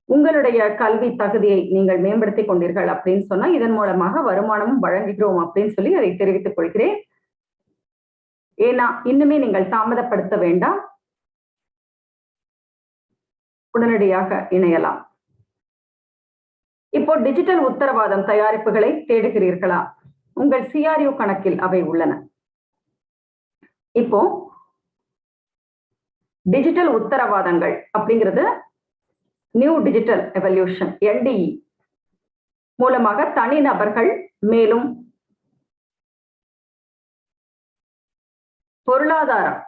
உங்களுடைய கல்வி தகுதியை நீங்கள் மேம்படுத்திக் கொண்டீர்கள் அப்படின்னு சொன்னா இதன் மூலமாக வருமானமும் வழங்குகிறோம் அப்படின்னு சொல்லி அதை தெரிவித்துக் கொள்கிறேன். ஏன்னா இன்னுமே நீங்கள் தாமதப்படுத்த வேண்டாம், உடனடியாக இணையலாம். இப்போ டிஜிட்டல் உத்தரவாதம் தயாரிப்புகளை தேடுகிறீர்களா? உங்கள் CRU கணக்கில் அவை உள்ளன. இப்போ டிஜிட்டல் உத்தரவாதங்கள் அப்படிங்கிறது நியூ டிஜிட்டல் எவல்யூஷன் NDE மூலமாக தனிநபர்கள் மேலும் பொருளாதாரம்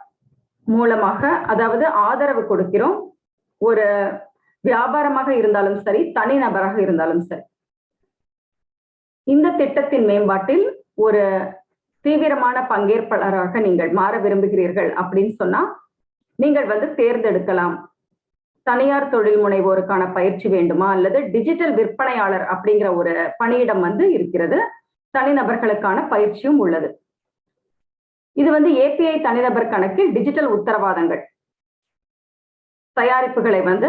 மூலமாக, அதாவது ஆதரவு கொடுக்கிறோம். ஒரு வியாபாரமாக இருந்தாலும் சரி, தனிநபராக இருந்தாலும் சரி, இந்த திட்டத்தின் மேம்பாட்டில் ஒரு தீவிரமான பங்கேற்பாளராக நீங்கள் மாற விரும்புகிறீர்கள் அப்படின்னு சொன்னா நீங்கள் வந்து தேர்ந்தெடுக்கலாம். தனியார் தொழில் முனைவோருக்கான பயிற்சி வேண்டுமா, அல்லது டிஜிட்டல் விற்பனையாளர் அப்படிங்கிற ஒரு பணியிடம் வந்து இருக்கிறது. தனிநபர்களுக்கான பயிற்சியும் உள்ளது. இது வந்து API தனிநபர் கணக்கில் டிஜிட்டல் உத்தரவாதங்கள் தயாரிப்புகளை வந்து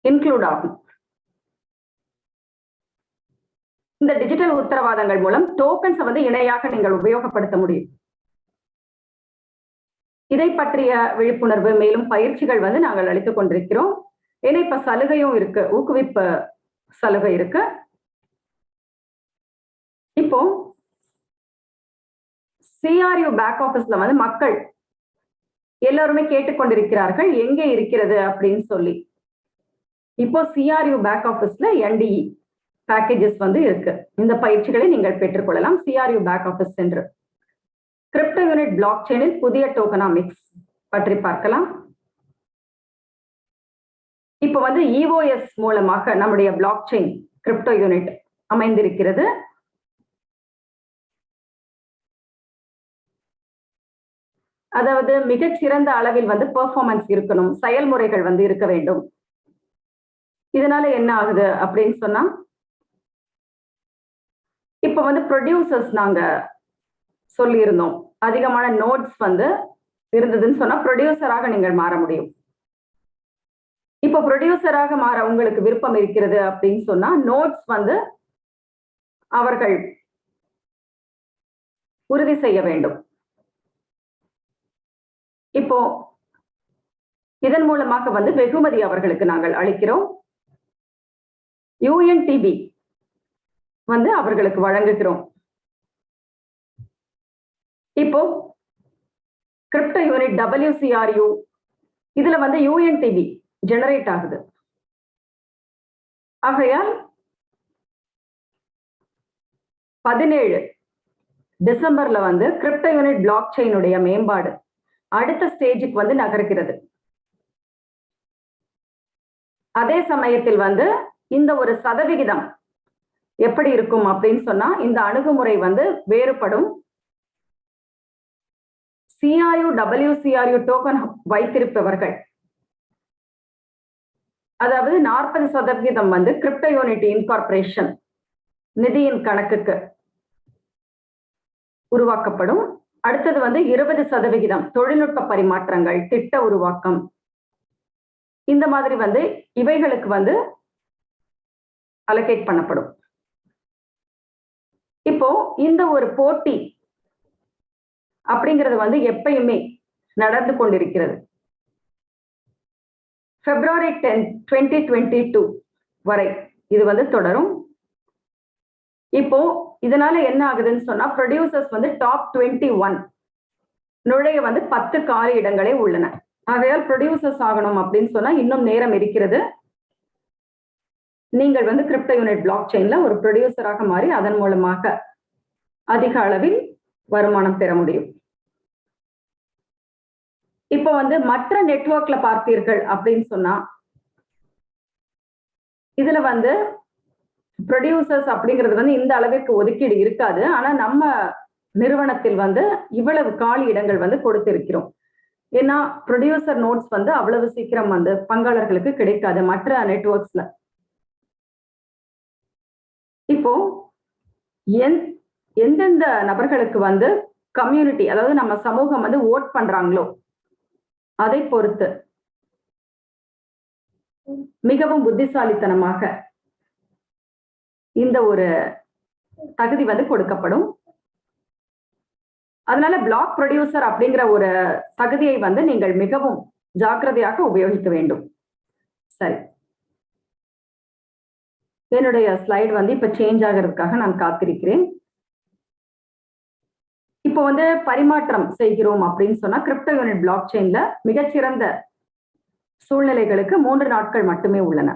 இன்க்ளூட் ஆகும். இந்த டிஜிட்டல் உத்தரவாதங்கள் மூலம் டோக்கன்ஸ் வந்து இணையாக நீங்கள் உபயோகப்படுத்த முடியும். இதை பற்றிய விழிப்புணர்வு மேலும் பயிற்சிகள் வந்து நாங்கள் அளித்துக் கொண்டிருக்கிறோம். ஏன்னா இப்ப சலுகையும் இருக்கு, ஊக்குவிப்பு சலுகை இருக்கு. இப்போ CRU பேக் ஆபீஸ்ல வந்து மக்கள் எல்லாருமே கேட்டுக்கொண்டிருக்கிறார்கள் எங்கே இருக்கிறது அப்படின்னு சொல்லி. இப்போ CRU பேக் ஆபீஸ்ல NDE பேக்கேஜஸ் வந்து இருக்கு. இந்த பயிற்சிகளை நீங்கள் பெற்றுக்கொள்ளலாம். CRU பேக் ஆபீஸ் சென்று கிரிப்டோ யூனிட் பிளாக் செயினில் புதிய டோக்கனாமிக்ஸ் பற்றி பார்க்கலாம். இப்போ வந்து EOS மூலமாக நம்முடைய பிளாக் செயின் கிரிப்டோ யூனிட் அமைந்திருக்கிறது. அதாவது மிகச்சிறந்த அளவில் வந்து பெர்ஃபார்மன்ஸ் இருக்கணும், செயல்முறைகள் வந்து இருக்க வேண்டும். இதனால என்ன ஆகுது அப்படின்னு சொன்னா, இப்ப வந்து ப்ரொடியூசர்ஸ் நாங்க சொல்லியிருந்தோம், அதிகமான நோட்ஸ் வந்து இருந்ததுன்னு சொன்னா ப்ரொடியூசராக நீங்கள் மாற முடியும். இப்போ ப்ரொடியூசராக மாற உங்களுக்கு விருப்பம் இருக்கிறது அப்படின்னு சொன்னா நோட்ஸ் வந்து அவர்கள் உறுதி செய்ய வேண்டும். இப்போ இதன் மூலமாக வந்து வெகுமதி அவர்களுக்கு நாங்கள் அளிக்கிறோம். UNTB வந்து அவர்களுக்கு வழங்குகிறோம். இப்போ கிரிப்டோ யூனிட் WCRU இதுல வந்து UNTB ஜெனரேட் ஆகுது. ஆகையால் 17 டிசம்பர்ல வந்து கிரிப்டோ யூனிட் பிளாக் செயினுடைய மேம்பாடு அடுத்த ஸ்டேஜுக்கு வந்து நகர்கிறது. அதே சமயத்தில் வந்து இந்த ஒரு சதவிகிதம் எப்படி இருக்கும் அப்படின்னு சொன்னா, இந்த அணுகுமுறை வந்து வேறுபடும். CRU WCRU டோக்கன் வைத்திருப்பவர்கள், அதாவது 40% வந்து கிரிப்டோ யூனிட் இன்கார்பரேஷன் நிதியின் கணக்குக்கு உருவாக்கப்படும். அடுத்தது வந்து 20% தொழில்நுட்ப பரிமாற்றங்கள், திட்ட உருவாக்கம், இந்த மாதிரி வந்து இவைகளுக்கு வந்து அலோகேட் பண்ணப்படும். இப்போ இந்த ஒரு போட்டி அப்படிங்கிறது வந்து எப்பயுமே நடந்து கொண்டிருக்கிறது. February 10, 2022 வரை இது வந்து தொடரும். இப்போ இதனால என்ன ஆகுதுன்னு சொன்னா, ப்ரொடியூசர்ஸ் வந்து டாப் 21 நுழைய வந்து 10 காலி இடங்களே உள்ளன. ஆகையால் ப்ரொடியூசர்ஸ் ஆகணும் அப்படின்னு சொன்னா இன்னும் நேரம் இருக்கிறது. நீங்கள் வந்து கிரிப்டோ யூனிட் பிளாக் செயின்ல ஒரு ப்ரொடியூசராக மாறி அதன் மூலமாக அதிக அளவில் வருமானம் பெற முடியும். இப்போ வந்து மற்ற நெட்வொர்க்ல பார்த்தீர்கள் அப்படின்னு சொன்னா, இதுல வந்து ப்ரொடியூசர்ஸ் அப்படிங்கிறது வந்து இந்த அளவிற்கு ஒதுக்கீடு இருக்காது. ஆனா நம்ம நிறுவனத்தில் வந்து இவ்வளவு காலி இடங்கள் வந்து கொடுத்திருக்கிறோம். ஏன்னா ப்ரொடியூசர் நோட்ஸ் வந்து அவ்வளவு சீக்கிரம் வந்து பங்காளர்களுக்கு கிடைக்காது மற்ற நெட்வொர்க்ஸ்ல. இப்போ எந்தெந்த நபர்களுக்கு வந்து கம்யூனிட்டி, அதாவது நம்ம சமூகம் வந்து ஓட் பண்றாங்களோ அதை பொறுத்து மிகவும் புத்திசாலித்தனமாக இந்த ஒரு தகுதி வந்து கொடுக்கப்படும். அதனால பிளாக் ப்ரொடியூசர் அப்படிங்கிற ஒரு தகுதியை வந்து நீங்கள் மிகவும் ஜாக்கிரதையாக உபயோகிக்க வேண்டும். சரி, என்னுடைய ஸ்லைடு வந்து இப்ப சேஞ்ச் ஆகிறதுக்காக நான் காத்திருக்கிறேன். இப்போ வந்து பரிமாற்றம் செய்கிறோம் அப்படின்னு சொன்னா கிரிப்டோ யூனிட் பிளாக் செயின்ல மிகச்சிறந்த சூழ்நிலைகளுக்கு 3 நாட்கள் மட்டுமே உள்ளன.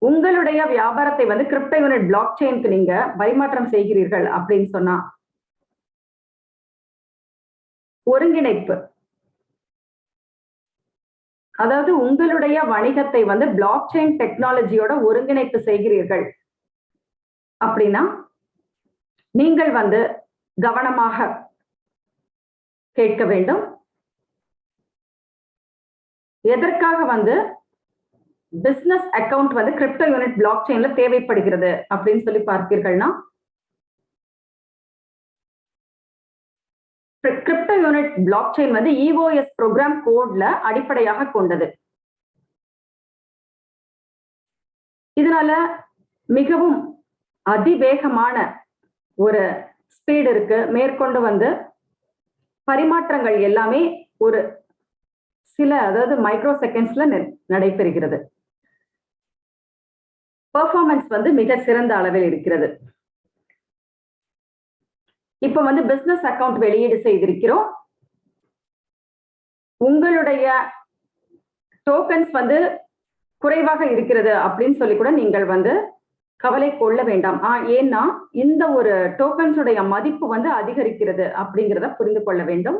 உங்களுடைய வியாபாரத்தை வந்து கிரிப்டோ யூனிட் பிளாக் செயினுக்கு நீங்க பரிமாற்றம் செய்கிறீர்கள் அப்படின்னு சொன்னா, ஒருங்கிணைப்பு, அதாவது உங்களுடைய வணிகத்தை வந்து பிளாக் செயின் டெக்னாலஜியோட ஒருங்கிணைப்பு செய்கிறீர்கள் அப்படின்னா நீங்கள் வந்து கவனமாக கேட்க வேண்டும். எதற்காக வந்து பிசினஸ் அக்கவுண்ட் வந்து கிரிப்டோ யூனிட் பிளாக் செயின்ல தேவைப்படுகிறது அப்படின்னு சொல்லி பார்த்தீர்கள்னா, கிரிப்டோ யூனிட் பிளாக் செயின் வந்து EOS ப்ரோக்ராம் கோட்ல அடிப்படையாக கொண்டது. இதனால மிகவும் அதிவேகமான ஒரு ஸ்பீடு இருக்கு. மேற்கொண்டு வந்து பரிமாற்றங்கள் எல்லாமே ஒரு சில, அதாவது மைக்ரோ செகண்ட்ஸ்ல நடைபெறுகிறது. பெர்ஃபார்மன்ஸ் வந்து மிக சிறந்த அளவில் இருக்கிறது. இப்ப வந்து பிசினஸ் அக்கவுண்ட் வெளியீடு செய்திருக்கிறோம். உங்களுடைய டோக்கன்ஸ் வந்து குறைவாக இருக்கிறது அப்படின்னு சொல்லி கூட நீங்கள் வந்து கவலை கொள்ள வேண்டாம். ஏன்னா இந்த ஒரு டோக்கன்ஸ் உடைய மதிப்பு வந்து அதிகரிக்கிறது அப்படிங்கிறத புரிந்து கொள்ள வேண்டும்.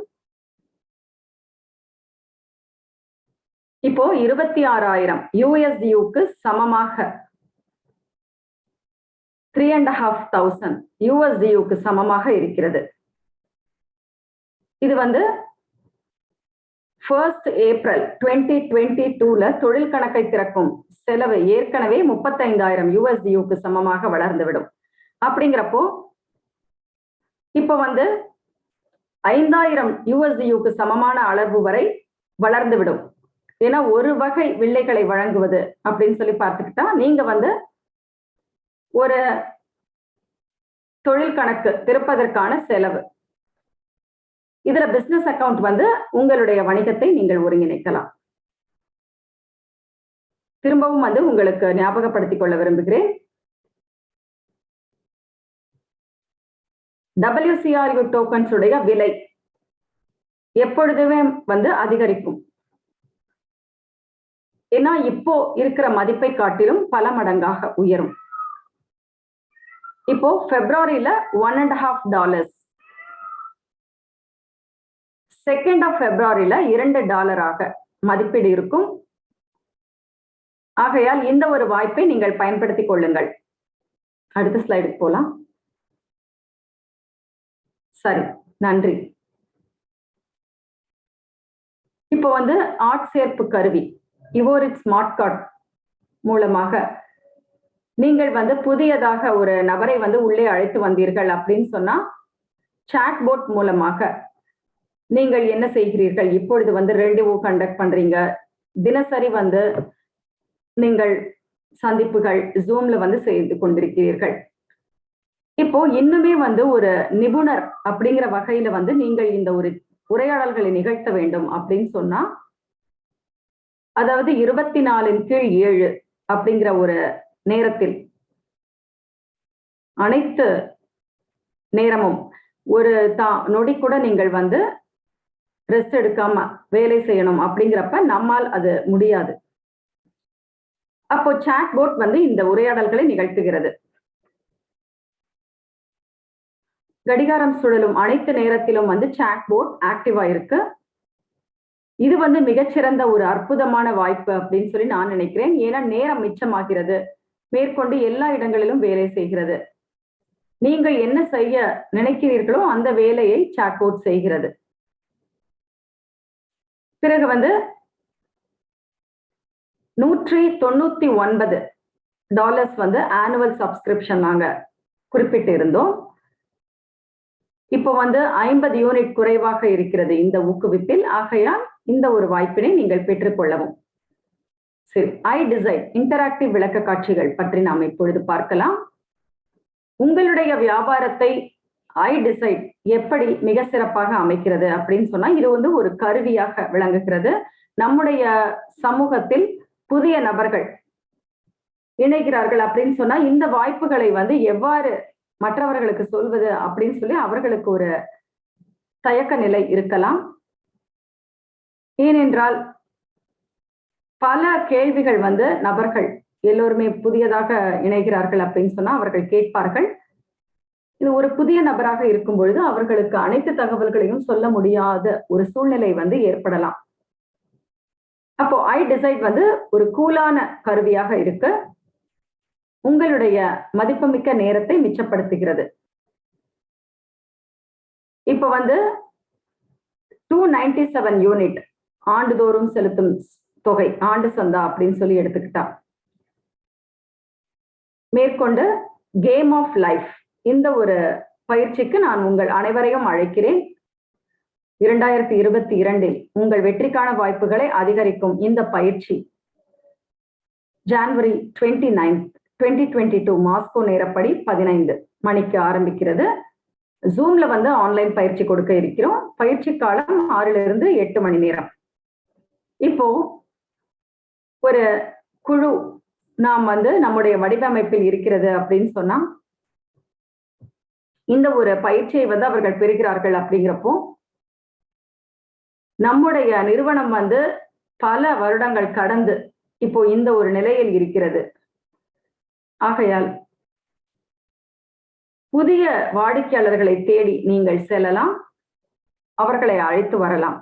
இப்போ 26,000 USDக்கு சமமாக 3,500 USDக்கு சமமாக இருக்கிறது. இது வந்து 1st April 2022ல தொழில் கணக்கை திறக்கும் செலவு ஏற்கனவே 35,000 USDக்கு சமமாக வளர்ந்துவிடும். அப்படிங்கிறப்போ இப்ப வந்து 5,000 USDக்கு சமமான அளவு வரை வளர்ந்துவிடும். ஏன்னா ஒரு வகை வில்லைகளை வழங்குவது அப்படின்னு சொல்லி பார்த்துக்கிட்டா நீங்க வந்து ஒரு தொழில் கணக்கு திறப்பதற்கான செலவு. இதுல பிசினஸ் அக்கவுண்ட் வந்து உங்களுடைய வணிகத்தை நீங்கள் ஒருங்கிணைக்கலாம். திரும்பவும் வந்து உங்களுக்கு ஞாபகப்படுத்திக் கொள்ள விரும்புகிறேன். WCRU டோக்கன்ஸ் உடைய விலை எப்பொழுதுமே வந்து அதிகரிக்கும். ஏன்னா இப்போ இருக்கிற மதிப்பை காட்டிலும் பல மடங்காக உயரும். இப்போ பிப்ரவரியில $1.50, 2nd of Februaryல $2 மதிப்பீடு இருக்கும். ஆகையால் இந்த ஒரு வாய்ப்பை நீங்கள் பயன்படுத்திக் கொள்ளுங்கள். அடுத்த ஸ்லைடுக்கு போலாம். சரி, நன்றி. இப்போ வந்து ஆட்சேர்ப்பு கருவி இவோரிட் ஸ்மார்ட் கார்டு மூலமாக நீங்கள் வந்து புதியதாக ஒரு நபரை வந்து உள்ளே அழைத்து வந்தீர்கள் அப்படின்னு சொன்னா சாட் போட் மூலமாக நீங்கள் என்ன செய்கிறீர்கள்? இப்பொழுது வந்து ரெண்டிவோ கண்டக்ட் பண்றீங்க. தினசரி வந்து நீங்கள் சந்திப்புகள் ஜூம்ல வந்து செய்து கொண்டிருக்கிறீர்கள். இப்போ இன்னுமே வந்து ஒரு நிபுணர் அப்படிங்கிற வகையில வந்து நீங்கள் இந்த ஒரு உரையாடல்களை நிகழ்த்த வேண்டும் அப்படின்னு சொன்னா, அதாவது 24/7 அப்படிங்கிற ஒரு நேரத்தில் அனைத்து நேரமும் ஒரு நொடி கூட நீங்கள் வந்து ரெஸ்ட் எடுக்காம வேலை செய்யணும் அப்படிங்கிறப்ப நம்மால் அது முடியாது. அப்போ சாட் போட் வந்து இந்த உரையாடல்களை நிகழ்த்துகிறது. கடிகாரம் சுழலும் அனைத்து நேரத்திலும் வந்து சாட் போட் ஆக்டிவா இருக்கு. இது வந்து மிகச்சிறந்த ஒரு அற்புதமான வாய்ப்பு அப்படின்னு சொல்லி நான் நினைக்கிறேன். ஏன்னா நேரம் மிச்சமாகிறது, மேற்கொண்டு எல்லா இடங்களிலும் வேலை செய்கிறது. நீங்கள் என்ன செய்ய நினைக்கிறீர்களோ அந்த வேலையை சாட் போட் செய்கிறது. பிறகு வந்து $199 வந்து ஆனுவல் சப்ஸ்கிரிப்ஷன் நாங்க குறிப்பிட்டு இருந்தோம். இப்போ வந்து 50 யூனிட் குறைவாக இருக்கிறது இந்த ஊக்குவிப்பில். ஆகையால் இந்த ஒரு வாய்ப்பினை நீங்கள் பெற்றுக்கொள்ளவும். சரி, iDecide இன்டராக்டிவ் விளக்க காட்சிகள் பற்றி நாம் இப்பொழுது பார்க்கலாம். உங்களுடைய வியாபாரத்தை iDecide எப்படி மிக சிறப்பாக அமைக்கிறது அப்படின்னு சொன்னா, இது வந்து ஒரு கருவியாக விளங்குகிறது. நம்முடைய சமூகத்தில் புதிய நபர்கள் இணைகிறார்கள் அப்படின்னு சொன்னா இந்த வாய்ப்புகளை வந்து எவ்வாறு மற்றவர்களுக்கு சொல்வது அப்படின்னு சொல்லி அவர்களுக்கு ஒரு தயக்க நிலை இருக்கலாம். ஏனென்றால் பல கேள்விகள் வந்து நபர்கள் எல்லோருமே புதியதாக இணைகிறார்கள் அப்படின்னு சொன்னா அவர்கள் கேட்பார்கள். இது ஒரு புதிய நபராக இருக்கும் பொழுது அவர்களுக்கு அனைத்து தகவல்களையும் சொல்ல முடியாத ஒரு சூழ்நிலை வந்து ஏற்படலாம். அப்போ iDecide வந்து ஒரு கூலான கருவியாக இருக்கு. உங்களுடைய மதிப்புமிக்க நேரத்தை மிச்சப்படுத்துகிறது. இப்ப வந்து 297 யூனிட் ஆண்டுதோறும் செலுத்தும் தொகை, ஆண்டு சந்தா அப்படின்னு சொல்லி எடுத்துக்கிட்டா, மேற்கொண்டு கேம் ஆஃப் லைஃப் இந்த ஒரு பயிற்சிக்கு நான் உங்கள் அனைவரையும் அழைக்கிறேன். 2022 உங்கள் வெற்றிக்கான வாய்ப்புகளை அதிகரிக்கும் இந்த பயிற்சி January 29, 2022 மாஸ்கோ நேரப்படி 15 மணிக்கு ஆரம்பிக்கிறது. ஜூம்ல வந்து ஆன்லைன் பயிற்சி கொடுக்க இருக்கிறோம். பயிற்சி காலம் 6 to 8 மணி நேரம். இப்போ ஒரு குழு நாம் வந்து நம்முடைய வடிவமைப்பில் இருக்கிறது அப்படின்னு சொன்னா, இந்த ஒரு பயிற்சியை வந்து அவர்கள் பெறுகிறார்கள். அப்படிங்கிறப்போ நம்முடைய நிறுவனம் வந்து பல வருடங்கள் கடந்து இப்போ இந்த ஒரு நிலையில் இருக்கிறது. ஆகையால் புதிய வாடிக்கையாளர்களை தேடி நீங்கள் செல்லலாம், அவர்களை அழைத்து வரலாம்.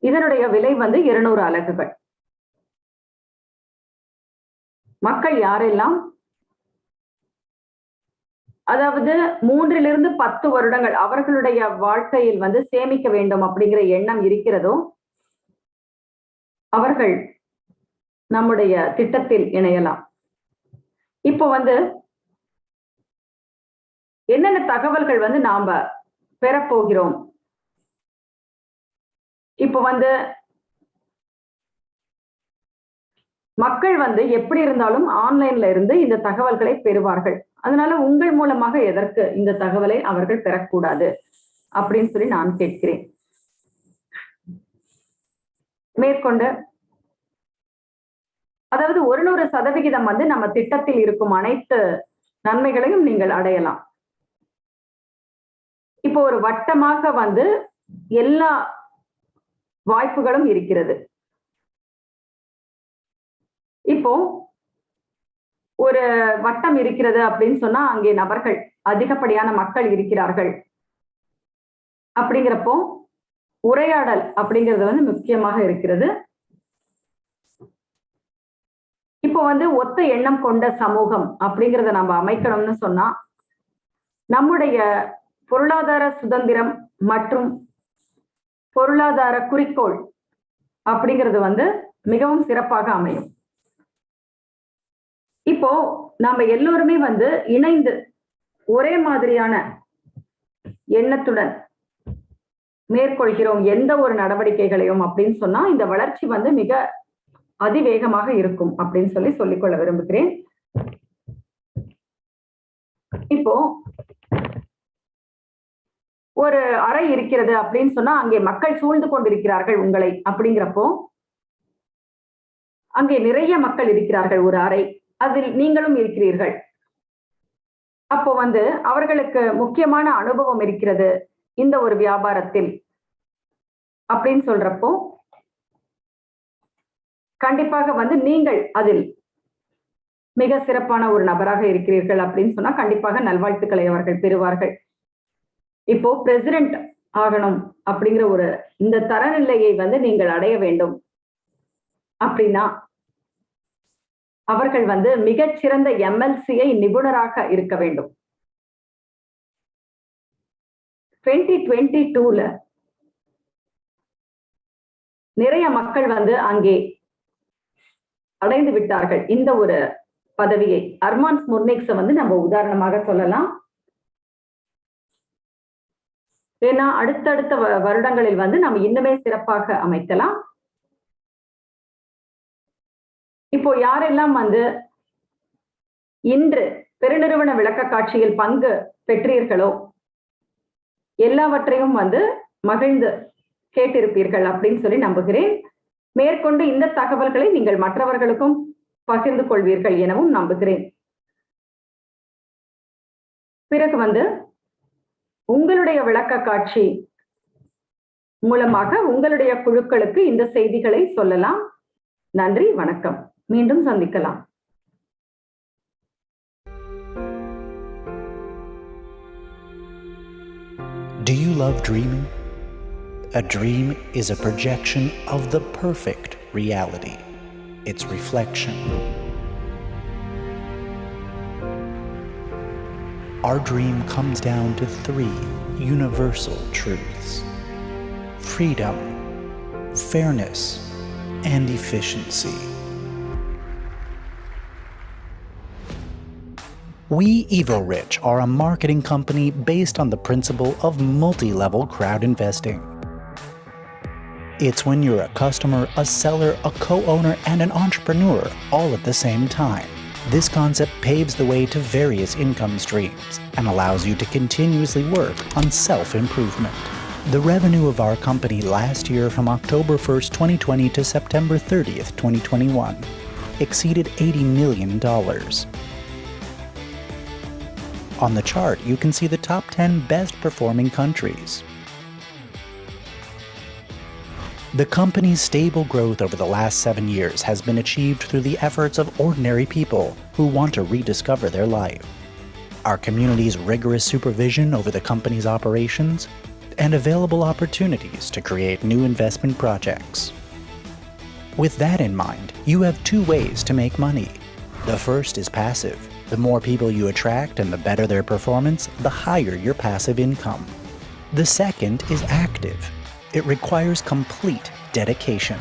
இதனுடைய விலை வந்து 200 அலகுகள். மக்கள் யாரெல்லாம், அதாவது 3 to 10 வருடங்கள் அவர்களுடைய வாழ்க்கையில் வந்து சேமிக்க வேண்டும் அப்படிங்கிற எண்ணம் இருக்கிறதோ அவர்கள் நம்முடைய திட்டத்தில் இணையலாம். இப்போ வந்து என்னென்ன தகவல்கள் வந்து நாம பெறப்போகிறோம்? இப்போ வந்து மக்கள் வந்து எப்படி இருந்தாலும் ஆன்லைன்ல இருந்து இந்த தகவல்களை பெறுவார்கள். அதனால உங்கள் மூலமாக எதற்கு இந்த தகவலை அவர்கள் பெறக்கூடாது அப்படின்னு சொல்லி நான் கேட்கிறேன். மேற்கொண்டு அதாவது 100% வந்து நம்ம திட்டத்தில் இருக்கும் அனைத்து நன்மைகளையும் நீங்கள் அடையலாம். இப்போ ஒரு வட்டமாக வந்து எல்லா வாய்ப்புகளும் இருக்கிறது. இப்போ ஒரு வட்டம் இருக்கிறது அப்படின்னு சொன்னா அங்கே நபர்கள் அதிகப்படியான மக்கள் இருக்கிறார்கள். அப்படிங்கிறப்போ உரையாடல் அப்படிங்கிறது வந்து முக்கியமாக இருக்கிறது. இப்போ வந்து ஒத்த எண்ணம் கொண்ட சமூகம் அப்படிங்கிறத நம்ம அமைக்கணும்னு சொன்னா நம்முடைய பொருளாதார சுதந்திரம் மற்றும் பொருளாதார குறிக்கோள் அப்படிங்கிறது வந்து மிகவும் சிறப்பாக அமையும். இப்போ நாம எல்லோருமே வந்து இணைந்து ஒரே மாதிரியான எண்ணத்துடன் மேற்கொள்கிறோம் எந்த ஒரு நடவடிக்கைகளையும் அப்படின்னு சொன்னா இந்த வளர்ச்சி வந்து மிக அதிவேகமாக இருக்கும் அப்படின்னு சொல்லிக்கொள்ள விரும்புகிறேன். இப்போ ஒரு அறை இருக்கிறது அப்படின்னு சொன்னா அங்கே மக்கள் சூழ்ந்து கொண்டிருக்கிறார்கள் உங்களை. அப்படிங்கிறப்போ அங்கே நிறைய மக்கள் இருக்கிறார்கள் ஒரு அறை, அதில் நீங்களும் இருக்கிறீர்கள். அப்போ வந்து அவர்களுக்கு முக்கியமான அனுபவம் இருக்கிறது இந்த ஒரு வியாபாரத்தில் அப்படின்னு சொல்றப்போ கண்டிப்பாக வந்து நீங்கள் அதில் மிக சிறப்பான ஒரு நபராக இருக்கிறீர்கள் அப்படின்னு சொன்னா கண்டிப்பாக நல்வாழ்த்துக்களை அவர்கள் பெறுவார்கள். இப்போ பிரசிடென்ட் ஆகணும் அப்படிங்கிற ஒரு இந்த தரநிலையை வந்து நீங்கள் அடைய வேண்டும் அப்படின்னா அவர்கள் வந்து மிகச்சிறந்த MLCI நிபுணராக இருக்க வேண்டும். 2022ல நிறைய மக்கள் வந்து அங்கே அடைந்து விட்டார்கள் இந்த ஒரு பதவியை. அர்மான் ஸ்முர்னிக்ஸை வந்து நம்ம உதாரணமாக சொல்லலாம். ஏன்னா அடுத்தடுத்த வருடங்களில் வந்து நம்ம இன்னுமே சிறப்பாக அமைக்கலாம். இப்போ யாரெல்லாம் வந்து இன்று பெருநிறுவன விளக்க காட்சியில் பங்கு பெற்றீர்களோ எல்லாவற்றையும் வந்து மகிழ்ந்து கேட்டிருப்பீர்கள் அப்படின்னு சொல்லி நம்புகிறேன். மேற்கொண்டு இந்த தகவல்களை நீங்கள் மற்றவர்களுக்கும் பகிர்ந்து கொள்வீர்கள் எனவும் நம்புகிறேன். பிறகு வந்து உங்களுடைய விளக்க காட்சி மூலமாக உங்களுடைய குழுக்களுக்கு இந்த செய்திகளை சொல்லலாம். நன்றி, வணக்கம். மீண்டும் சந்திக்கலாம். Do you love dreaming? A dream is a projection of the perfect reality, its reflection. Our dream comes down to 3 universal truths: freedom, fairness, and efficiency. We EvoRich are a marketing company based on the principle of multi-level crowd investing. It's when you're a customer, a seller, a co-owner, and an entrepreneur all at the same time. This concept paves the way to various income streams and allows you to continuously work on self-improvement. The revenue of our company last year from October 1st, 2020 to September 30th, 2021 exceeded $80 million. On the chart, you can see the top 10 best performing countries. The company's stable growth over the last 7 years has been achieved through the efforts of ordinary people who want to rediscover their life. Our community's rigorous supervision over the company's operations, and available opportunities to create new investment projects. With that in mind, you have 2 ways to make money. The first is passive. The more people you attract and the better their performance, the higher your passive income. The second is active. It requires complete dedication.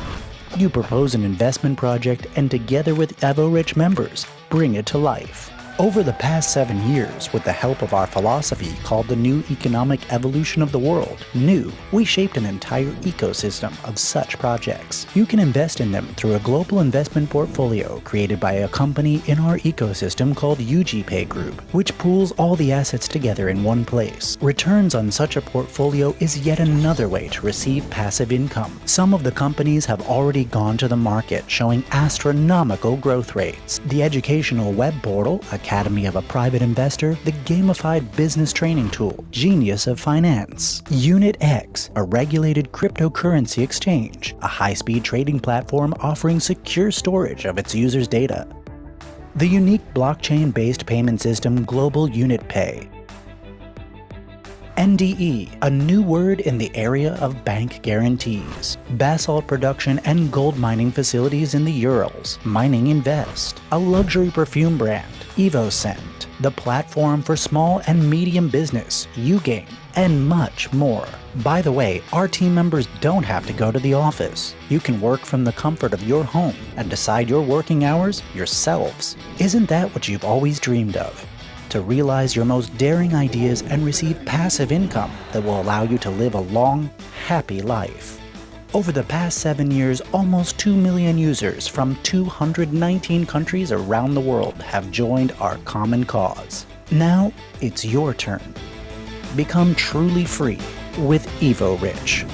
You propose an investment project and together with EvoRich members, bring it to life. Over the past 7 years, with the help of our philosophy called the New Economic Evolution of the World, NEW, we shaped an entire ecosystem of such projects. You can invest in them through a global investment portfolio created by a company in our ecosystem called UGPay Group, which pools all the assets together in one place. Returns on such a portfolio is yet another way to receive passive income. Some of the companies have already gone to the market, showing astronomical growth rates. The educational web portal, Academy of a Private Investor, the gamified business training tool, Genius of Finance, UnitX, a regulated cryptocurrency exchange, a high-speed trading platform offering secure storage of its users' data, the unique blockchain-based payment system Global Unit Pay, NDE, a new word in the area of bank guarantees, basalt production and gold mining facilities in the Urals, Mining Invest, a luxury perfume brand, EvoScent, the platform for small and medium business, Ugain, and much more. By the way, our team members don't have to go to the office. You can work from the comfort of your home and decide your working hours yourselves. Isn't that what you've always dreamed of? To realize your most daring ideas and receive passive income that will allow you to live a long, happy life. Over the past 7 years, almost 2 million users from 219 countries around the world have joined our common cause. Now, it's your turn. Become truly free with EvoRich.